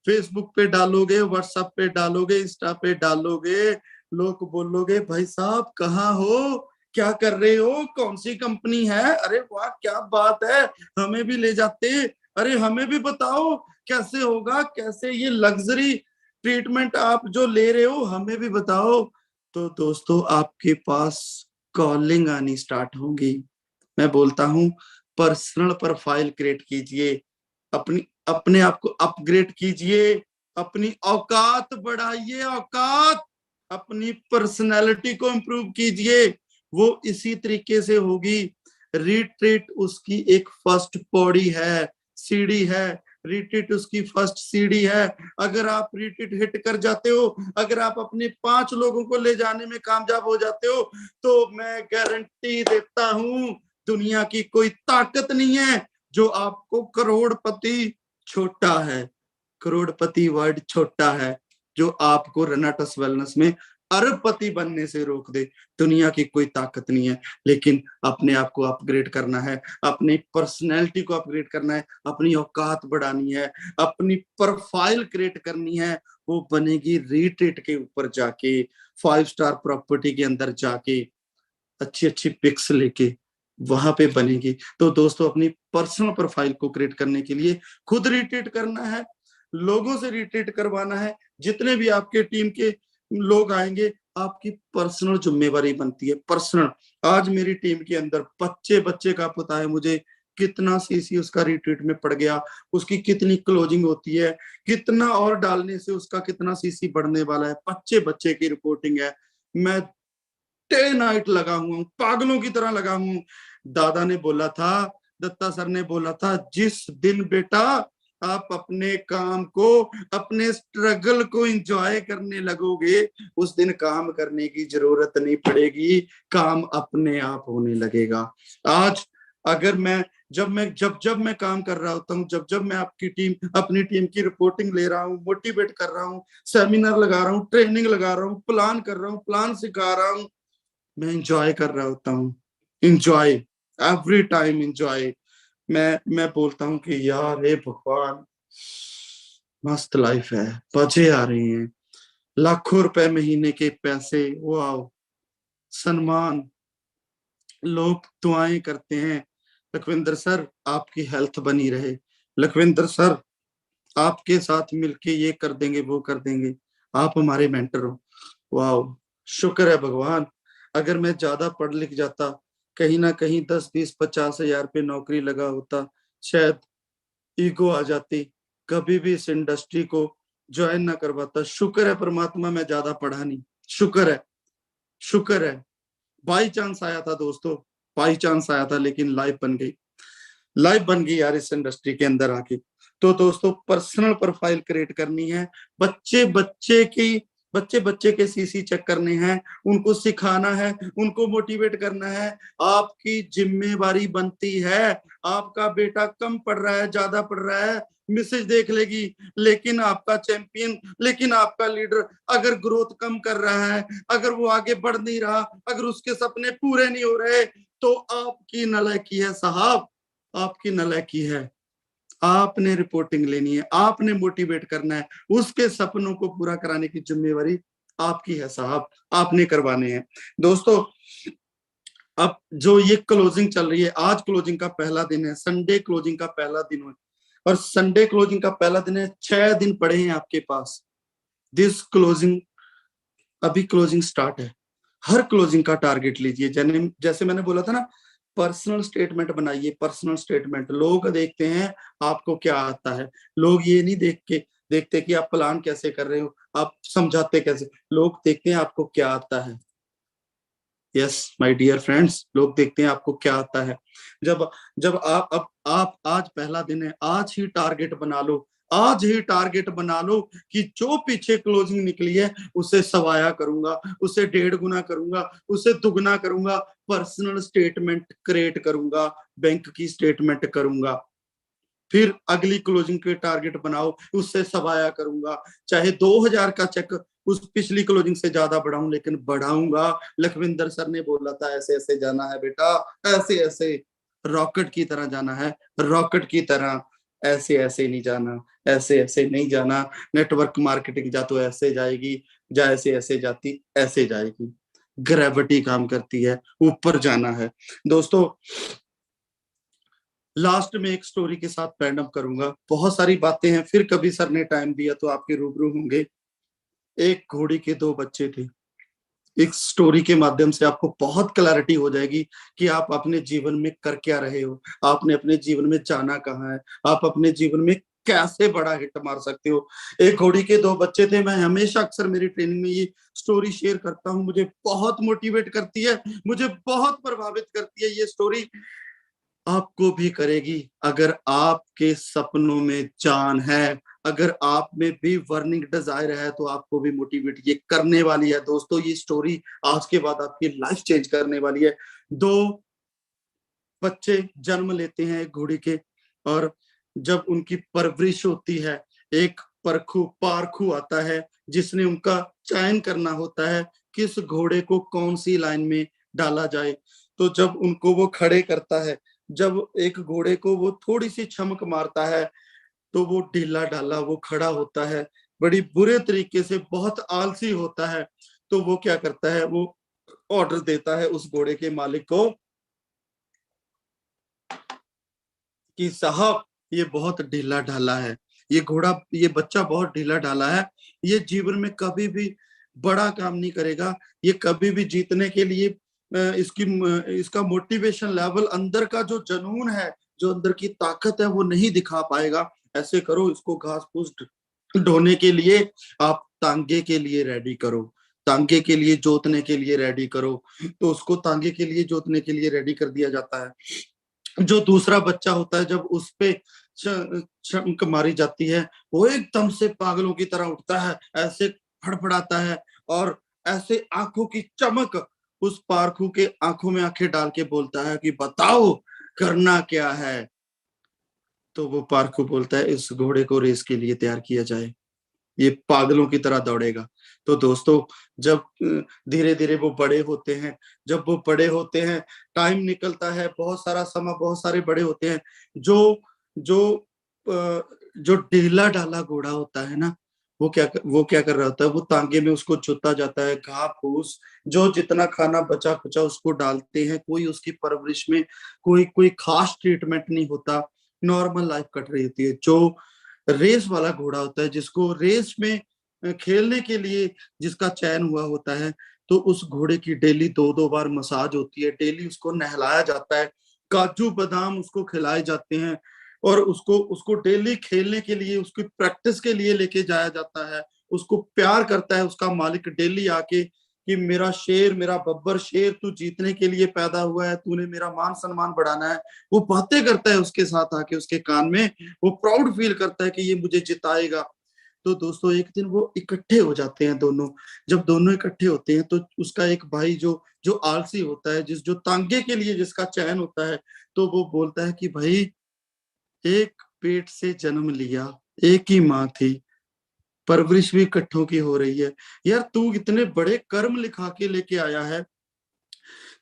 S2: फेसबुक पे डालोगे, व्हाट्सएप पे डालोगे, इंस्टा पे डालोगे, लोग बोलोगे भाई साहब कहाँ हो, क्या कर रहे हो, कौन सी कंपनी है, अरे वाह क्या बात है, हमें भी ले जाते, अरे हमें भी बताओ कैसे होगा, कैसे ये लग्जरी ट्रीटमेंट आप जो ले रहे हो हमें भी बताओ। तो दोस्तों आपके पास कॉलिंग आनी स्टार्ट होगी। मैं बोलता हूं पर्सनल प्रोफाइल क्रिएट कीजिए, अपने आप को अपग्रेड कीजिए, अपनी औकात बढ़ाइए, औकात, अपनी पर्सनैलिटी को इंप्रूव कीजिए। वो इसी तरीके से होगी। रिट्रीट उसकी एक फर्स्ट पौड़ी है, सीढ़ी है। रिट्रीट उसकी फर्स्ट सीढ़ी है। अगर आप रिट्रीट हिट कर जाते हो, अगर आप अपने 5 लोगों को ले जाने में कामयाब हो जाते हो, तो मैं गारंटी देता हूं दुनिया की कोई ताकत नहीं है जो आपको करोड़पति, छोटा है, करोड़पति वर्ड छोटा है, जो आपको रनाटस वेलनेस में अरबपति बनने से रोक दे। दुनिया की कोई ताकत नहीं है, लेकिन अपने आप को अपग्रेड करना है, अपनी पर्सनैलिटी को अपग्रेड करना है, अपनी औकात बढ़ानी है, अपनी प्रोफाइल क्रिएट करनी है। वो बनेगी रिट्रीट के ऊपर जाके, 5 स्टार प्रॉपर्टी के अंदर जाके, अच्छी अच्छी पिक्स लेके वहां पे बनेगी। तो दोस्तों, अपनी पर्सनल प्रोफाइल को क्रिएट करने के लिए खुद रिट्रीट करना है, लोगों से रिट्रीट करवाना है। जितने भी आपके टीम के लोग आएंगे, आपकी पर्सनल जिम्मेवारी बनती है, पर्सनल। आज मेरी टीम के अंदर बच्चे का पता है मुझे कितना सीसी उसका रिट्रीट में पड़ गया, उसकी कितनी क्लोजिंग होती है, कितना और डालने से उसका कितना सीसी बढ़ने वाला है। बच्चे की रिपोर्टिंग है। मैं डे नाइट लगा हुआ हूँ, पागलों की तरह लगा हूँ। दादा ने बोला था, दत्ता सर ने बोला था, जिस दिन बेटा आप अपने काम को, अपने स्ट्रगल को एंजॉय करने लगोगे, उस दिन काम करने की जरूरत नहीं पड़ेगी, काम अपने आप होने लगेगा। आज अगर मैं जब मैं काम कर रहा होता हूँ, जब मैं अपनी टीम की रिपोर्टिंग ले रहा हूँ, मोटिवेट कर रहा हूँ, सेमिनार लगा रहा हूँ, ट्रेनिंग लगा रहा हूँ, प्लान कर रहा हूँ, प्लान सिखा रहा हूँ, मैं एंजॉय कर रहा होता हूँ। Enjoy, every time enjoy. मैं बोलता हूँ कि यार हे भगवान, मस्त लाइफ है, मजे आ रहे हैं, लाखों रुपए महीने के पैसे, वाओ, सम्मान, लोग दुआएं करते हैं, लखविंदर सर आपकी हेल्थ बनी रहे, लखविंदर सर आपके साथ मिलके ये कर देंगे, वो कर देंगे, आप हमारे मेंटर हो। वाओ, शुक्र है भगवान। अगर मैं ज्यादा पढ़ लिख जाता, कहीं ना कहीं 10, 20, 50 हजार पे नौकरी लगा होता, शायद ईगो आ जाती, कभी भी इस इंडस्ट्री को ज्वाइन ना करवाता। शुक्र है परमात्मा, मैं ज्यादा पढ़ा नहीं, शुक्र है, शुक्र है। बाई चांस आया था दोस्तों, बाई चांस आया था, लेकिन लाइफ बन गई, लाइफ बन गई यार इस इंडस्ट्री के अंदर आके। तो दोस्तों, पर्सनल प्रोफाइल क्रिएट करनी है, बच्चे के सीसी चेक करने हैं, उनको सिखाना है, उनको मोटिवेट करना है। आपकी जिम्मेवारी बनती है। आपका बेटा कम पढ़ रहा है, ज्यादा पढ़ रहा है, मैसेज देख लेगी, लेकिन आपका चैंपियन, लेकिन आपका लीडर अगर ग्रोथ कम कर रहा है, अगर वो आगे बढ़ नहीं रहा, अगर उसके सपने पूरे नहीं हो रहे, तो आपकी नालायकी है साहब, आपकी नालायकी है। आपने रिपोर्टिंग लेनी है, आपने मोटिवेट करना है, उसके सपनों को पूरा कराने की जिम्मेवारी आपकी है साहब, आपने करवाने हैं। दोस्तों, अब जो ये क्लोजिंग चल रही है, आज क्लोजिंग का पहला दिन है, संडे क्लोजिंग का पहला दिन है, और संडे क्लोजिंग का पहला दिन है, 6 दिन पड़े हैं आपके पास। दिस क्लोजिंग, अभी क्लोजिंग स्टार्ट है। हर क्लोजिंग का टारगेट लीजिए, जैसे मैंने बोला था ना, पर्सनल स्टेटमेंट बनाइए, पर्सनल स्टेटमेंट। लोग देखते हैं आपको क्या आता है, लोग ये नहीं देखते कि आप प्लान कैसे कर रहे हो, आप समझाते कैसे, लोग देखते हैं आपको क्या आता है। यस माय डियर फ्रेंड्स, लोग देखते हैं आपको क्या आता है। जब जब आप आज पहला दिन है, आज ही टारगेट बना लो, आज ही टारगेट बना लो कि जो पीछे क्लोजिंग निकली है उसे सवाया करूंगा, उसे 1.5 गुना करूंगा, उसे दुगना करूंगा, पर्सनल स्टेटमेंट क्रिएट करूंगा, बैंक की स्टेटमेंट करूंगा। फिर अगली क्लोजिंग के टारगेट बनाओ, उससे सवाया करूंगा, चाहे 2000 का चेक उस पिछली क्लोजिंग से ज्यादा बढ़ाऊं, लेकिन बढ़ाऊंगा। लखविंदर सर ने बोला था ऐसे ऐसे जाना है बेटा, ऐसे ऐसे रॉकेट की तरह जाना है, रॉकेट की तरह, ऐसे ऐसे नहीं जाना, ऐसे ऐसे नहीं जाना। नेटवर्क मार्केटिंग जा तो ऐसे जाएगी, जा ऐसे ऐसे जाती, ऐसे जाएगी। ग्रेविटी काम करती है, ऊपर जाना है। दोस्तों, लास्ट में एक स्टोरी के साथ पैंड अप करूंगा, बहुत सारी बातें हैं, फिर कभी सर ने टाइम दिया तो आपके रूबरू होंगे। एक घोड़ी के 2 बच्चे थे। एक स्टोरी के माध्यम से आपको बहुत क्लैरिटी हो जाएगी कि आप अपने जीवन में कर क्या रहे हो, आपने अपने जीवन में जाना कहाँ है, आप अपने जीवन में कैसे बड़ा हिट मार सकते हो। एक घोड़ी के 2 बच्चे थे। मैं हमेशा अक्सर मेरी ट्रेनिंग में ये स्टोरी शेयर करता हूँ, मुझे बहुत मोटिवेट करती है, मुझे बहुत प्रभावित करती है ये स्टोरी। आपको भी करेगी अगर आपके सपनों में जान है, अगर आप में भी बर्निंग डिजायर है तो आपको भी मोटिवेट ये करने वाली है। दोस्तों ये स्टोरी आज के बाद आपकी लाइफ चेंज करने वाली है। दो बच्चे जन्म लेते हैं एक घोड़े के, और जब उनकी परवरिश होती है, एक पारखू आता है जिसने उनका चयन करना होता है किस घोड़े को कौन सी लाइन में डाला जाए। तो जब उनको वो खड़े करता है, जब एक घोड़े को वो थोड़ी सी चमक मारता है तो वो ढीला ढाला वो खड़ा होता है, बड़ी बुरे तरीके से, बहुत आलसी होता है। तो वो क्या करता है, वो ऑर्डर देता है उस घोड़े के मालिक को कि साहब ये बहुत ढीला ढाला है, ये घोड़ा, ये बच्चा बहुत ढीला ढाला है, ये जीवन में कभी भी बड़ा काम नहीं करेगा, ये कभी भी जीतने के लिए इसका मोटिवेशन लेवल, अंदर का जो जुनून है, जो अंदर की ताकत है वो नहीं दिखा पाएगा। ऐसे करो, इसको घास फूस ढोने के लिए आप तांगे के लिए रेडी करो, तांगे के लिए जोतने के लिए रेडी करो। तो उसको तांगे के लिए जोतने के लिए रेडी कर दिया जाता है। जो दूसरा बच्चा होता है, जब उस पे चमक मारी जाती है, वो एकदम से पागलों की तरह उठता है, ऐसे फड़फड़ाता है और ऐसे आंखों की चमक, उस पारखू के आंखों में आंखें डाल के बोलता है कि बताओ करना क्या है। तो वो पारखू बोलता है इस घोड़े को रेस के लिए तैयार किया जाए, ये पागलों की तरह दौड़ेगा। तो दोस्तों जब धीरे धीरे वो बड़े होते हैं, जब वो बड़े होते हैं, टाइम निकलता है, बहुत सारा समय, बहुत सारे बड़े होते हैं, जो जो जो ढीला ढाला घोड़ा होता है ना, वो क्या कर रहा होता है, वो तांगे में उसको चुता जाता है, घास फूस जो जितना खाना बचा खुचा उसको डालते हैं। कोई उसकी परवरिश में कोई कोई खास ट्रीटमेंट नहीं होता, नॉर्मल लाइफ कट रही होती है। जो रेस वाला घोड़ा होता है, जिसको रेस में खेलने के लिए जिसका चयन हुआ होता है, तो उस घोड़े की डेली 2-2 बार मसाज होती है, डेली उसको नहलाया जाता है, काजू बादाम उसको खिलाए जाते हैं, और उसको उसको डेली खेलने के लिए, उसकी प्रैक्टिस के लिए लेके जाया जाता है। उसको प्यार करता है उसका मालिक डेली आके कि मेरा शेर, मेरा बब्बर शेर, तू जीतने के लिए पैदा हुआ है, तूने मेरा मान सम्मान बढ़ाना है। वो बातें करता है उसके साथ आके उसके कान में, वो प्राउड फील करता है कि ये मुझे जिताएगा। तो दोस्तों एक दिन वो इकट्ठे हो जाते हैं दोनों। जब दोनों इकट्ठे होते हैं तो उसका एक भाई जो जो आलसी होता है, जो तांगे के लिए जिसका चयन होता है, तो वो बोलता है कि भाई एक पेट से जन्म लिया, एक ही माँ थी, परवरिश भी इकट्ठों की हो रही है, यार तू इतने बड़े कर्म लिखा के लेके आया है,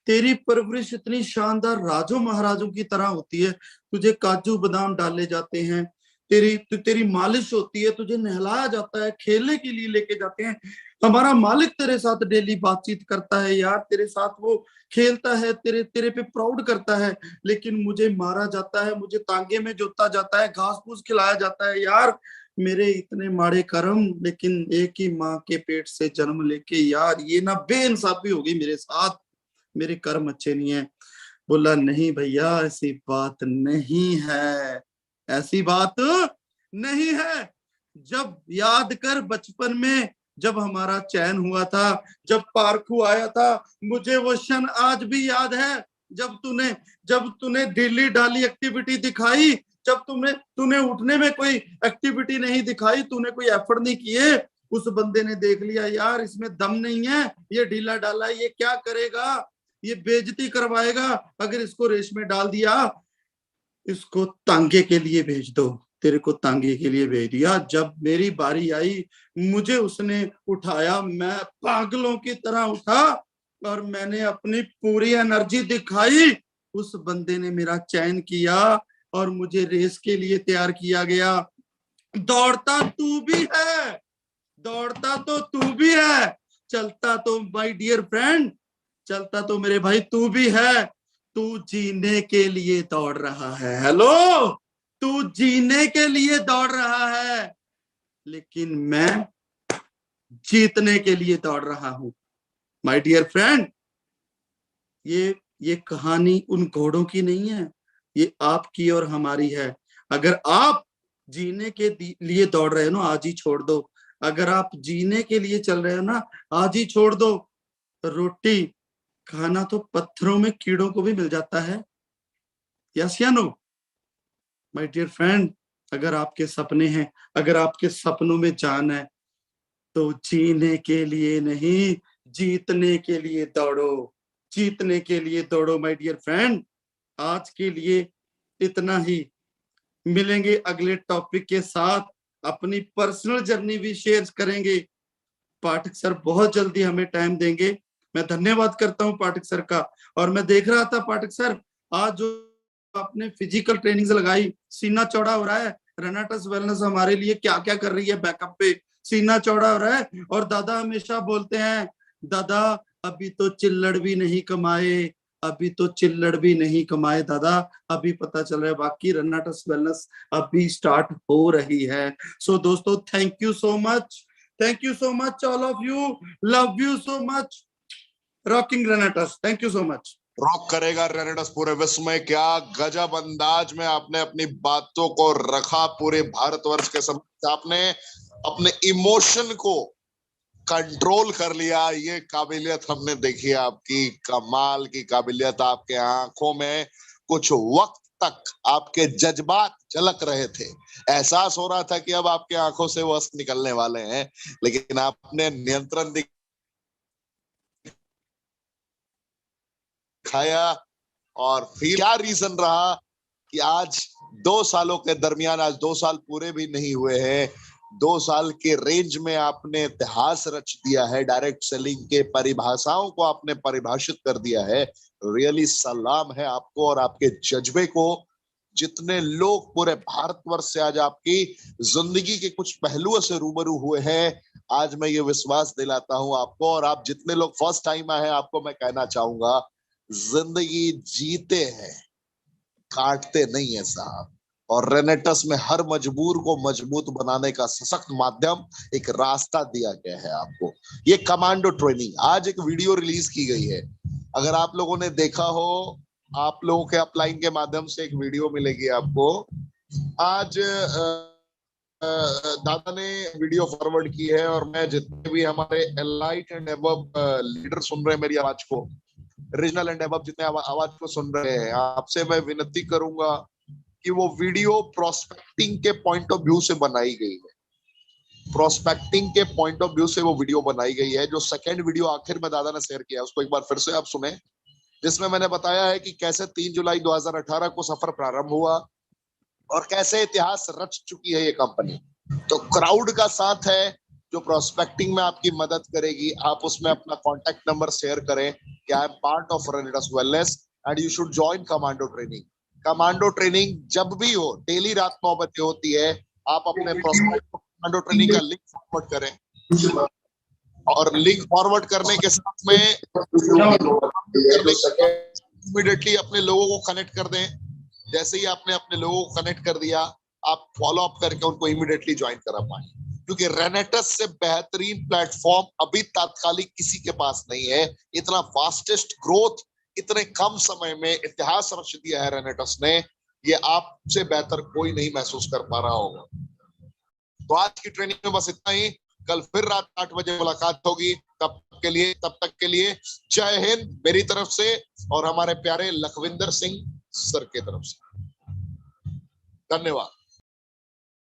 S2: तेरी परवरिश इतनी शानदार राजों महाराजों की तरह होती है, तुझे काजू बादाम डाले जाते हैं, तेरी मालिश होती है, तुझे नहलाया जाता है, खेलने के लिए लेके जाते हैं, हमारा मालिक तेरे साथ डेली बातचीत करता है यार, तेरे साथ वो खेलता है, तेरे पे प्राउड करता है, लेकिन मुझे मारा जाता है, मुझे तांगे में जोता जाता है, घास फूस खिलाया जाता है। यार मेरे इतने माड़े कर्म, लेकिन एक ही माँ के पेट से जन्म लेके यार ये ना बेइंसाफी होगी मेरे साथ, मेरे कर्म अच्छे नहीं है। बोला नहीं भैया, ऐसी बात नहीं है, ऐसी बात नहीं है। जब याद कर बचपन में जब हमारा चयन हुआ था, जब पारखू आया था, मुझे वो क्षण आज भी याद है, जब तूने ढीली ढाली एक्टिविटी दिखाई, जब तूने उठने में कोई एक्टिविटी नहीं दिखाई, तूने कोई एफर्ट नहीं किए, उस बंदे ने देख लिया यार इसमें दम नहीं है, ये ढीला ढाला, ये क्या करेगा, ये बेइज्जती करवाएगा, अगर इसको रेस में डाल दिया, इसको तांगे के लिए भेज दो, तेरे को तांगे के लिए भेज दिया। जब मेरी बारी आई, मुझे उसने उठाया, मैं पागलों की तरह उठा और मैंने अपनी पूरी एनर्जी दिखाई, उस बंदे ने मेरा चयन किया और मुझे रेस के लिए तैयार किया गया। दौड़ता तू भी है, दौड़ता तो तू भी है, चलता तो माय डियर फ्रेंड, चलता तो मेरे भाई तू भी है। तू जीने के लिए दौड़ रहा है, हेलो, तू जीने के लिए दौड़ रहा है, लेकिन मैं जीतने के लिए दौड़ रहा हूं। माय डियर फ्रेंड, ये कहानी उन घोड़ों की नहीं है, ये आपकी और हमारी है। अगर आप जीने के लिए दौड़ रहे हो ना, आज ही छोड़ दो। अगर आप जीने के लिए चल रहे हो ना, आज ही छोड़ दो। रोटी खाना तो पत्थरों में कीड़ों को भी मिल जाता है, यस या नो? माय डियर फ्रेंड, अगर आपके सपने हैं, अगर आपके सपनों में जान है, तो जीने के लिए नहीं, जीतने के लिए दौड़ो, जीतने के लिए दौड़ो माय डियर फ्रेंड। आज के लिए इतना ही। मिलेंगे अगले टॉपिक के साथ, अपनी पर्सनल जर्नी भी शेयर करेंगे। पाठक सर बहुत जल्दी हमें टाइम देंगे। मैं धन्यवाद करता हूं पाठक सर का। और मैं देख रहा था पाठक सर, आज जो आपने फिजिकल ट्रेनिंग लगाई, सीना चौड़ा हो रहा है। रेनाटस वेलनेस हमारे लिए क्या क्या कर रही है बैकअप पे, सीना चौड़ा हो रहा है। और दादा हमेशा बोलते हैं, दादा अभी तो चिल्लड़ भी नहीं कमाए, अभी तो चिल्लड़ भी नहीं कमाए दादा, अभी पता चल रहा है बाकी रेनाटस वेलनेस अभी स्टार्ट हो रही है। सो दोस्तों, thank you so much, thank you so much all of you, love you so much, rocking Renatus, thank you so much.
S1: Rock करेगा रेनेटस पूरे विश्व में। क्या गजब अंदाज में आपने अपनी बातों को रखा पूरे भारतवर्ष के समक्ष। आपने अपने इमोशन को कंट्रोल कर लिया। ये काबिलियत हमने देखी है आपकी, कमाल की काबिलियत। आपके आंखों में कुछ वक्त तक आपके जज्बात झलक रहे थे। एहसास हो रहा था कि अब आपके आंखों से वो अश्रु निकलने वाले हैं, लेकिन आपने नियंत्रण दिखाया। और फिर क्या रीजन रहा कि आज 2 सालों के दरमियान, आज 2 साल पूरे भी नहीं हुए हैं, 2 साल के रेंज में आपने इतिहास रच दिया है। डायरेक्ट सेलिंग के परिभाषाओं को आपने परिभाषित कर दिया है। रियली सलाम है आपको और आपके जज्बे को। जितने लोग पूरे भारतवर्ष से आज आपकी जिंदगी के कुछ पहलुओं से रूबरू हुए हैं, आज मैं ये विश्वास दिलाता हूं आपको। और आप जितने लोग फर्स्ट टाइम आए हैं, आपको मैं कहना चाहूंगा, जिंदगी जीते हैं, काटते नहीं है साहब। और रेनेटस में हर मजबूर को मजबूत बनाने का सशक्त माध्यम, एक रास्ता दिया गया है आपको। ये कमांडो ट्रेनिंग, आज एक वीडियो रिलीज की गई है, अगर आप लोगों ने देखा हो, आप लोगों के अपलाइन के माध्यम से एक वीडियो मिलेगी आपको। आज दादा ने वीडियो फॉरवर्ड की है, और मैं जितने भी हमारे एलाइट एंड एबव लीडर सुन रहे हैं मेरी आवाज को, रीजनल एंड एबव जितने आवाज को सुन रहे हैं, आपसे मैं विनती करूंगा कि वो वीडियो प्रोस्पेक्टिंग के पॉइंट ऑफ व्यू से बनाई गई है। प्रोस्पेक्टिंग के पॉइंट ऑफ व्यू से वो वीडियो बनाई गई है। जो सेकंड वीडियो आखिर में दादा ने शेयर किया, उसको एक बार फिर से आप सुने, जिसमें मैंने बताया है कि कैसे 3 जुलाई 2018 को सफर प्रारंभ हुआ और कैसे इतिहास रच चुकी है ये कंपनी। तो क्राउड का साथ है जो प्रोस्पेक्टिंग में आपकी मदद करेगी। आप उसमें अपना कॉन्टैक्ट नंबर शेयर करें कि I am part of रेनेटस wellness and you should join commando training. Commando training जब भी हो, डेली रात 9 बजे होती है। आप अपने प्रोस्पेक्ट को कमांडो ट्रेनिंग का लिंक फॉरवर्ड करें, और लिंक फॉरवर्ड करने के साथ में इमीडिएटली अपने लोगों को कनेक्ट कर दें। जैसे ही आपने अपने लोगों को कनेक्ट कर दिया, आप फॉलो अप करके उनको इमीडिएटली ज्वाइन करा पाए, क्योंकि रेनेटस से बेहतरीन प्लेटफॉर्म अभी तात्कालिक किसी के पास नहीं है। इतना फास्टेस्ट ग्रोथ इतने कम समय में इतिहास रच दिया है रेनेटस ने, ये आपसे बेहतर कोई नहीं महसूस कर पा रहा होगा। तो आज की ट्रेनिंग में बस इतना ही। कल फिर रात 8 बजे मुलाकात होगी। तब तक के लिए जय हिंद मेरी तरफ से और हमारे प्यारे लखविंदर सिंह सर की तरफ से। धन्यवाद।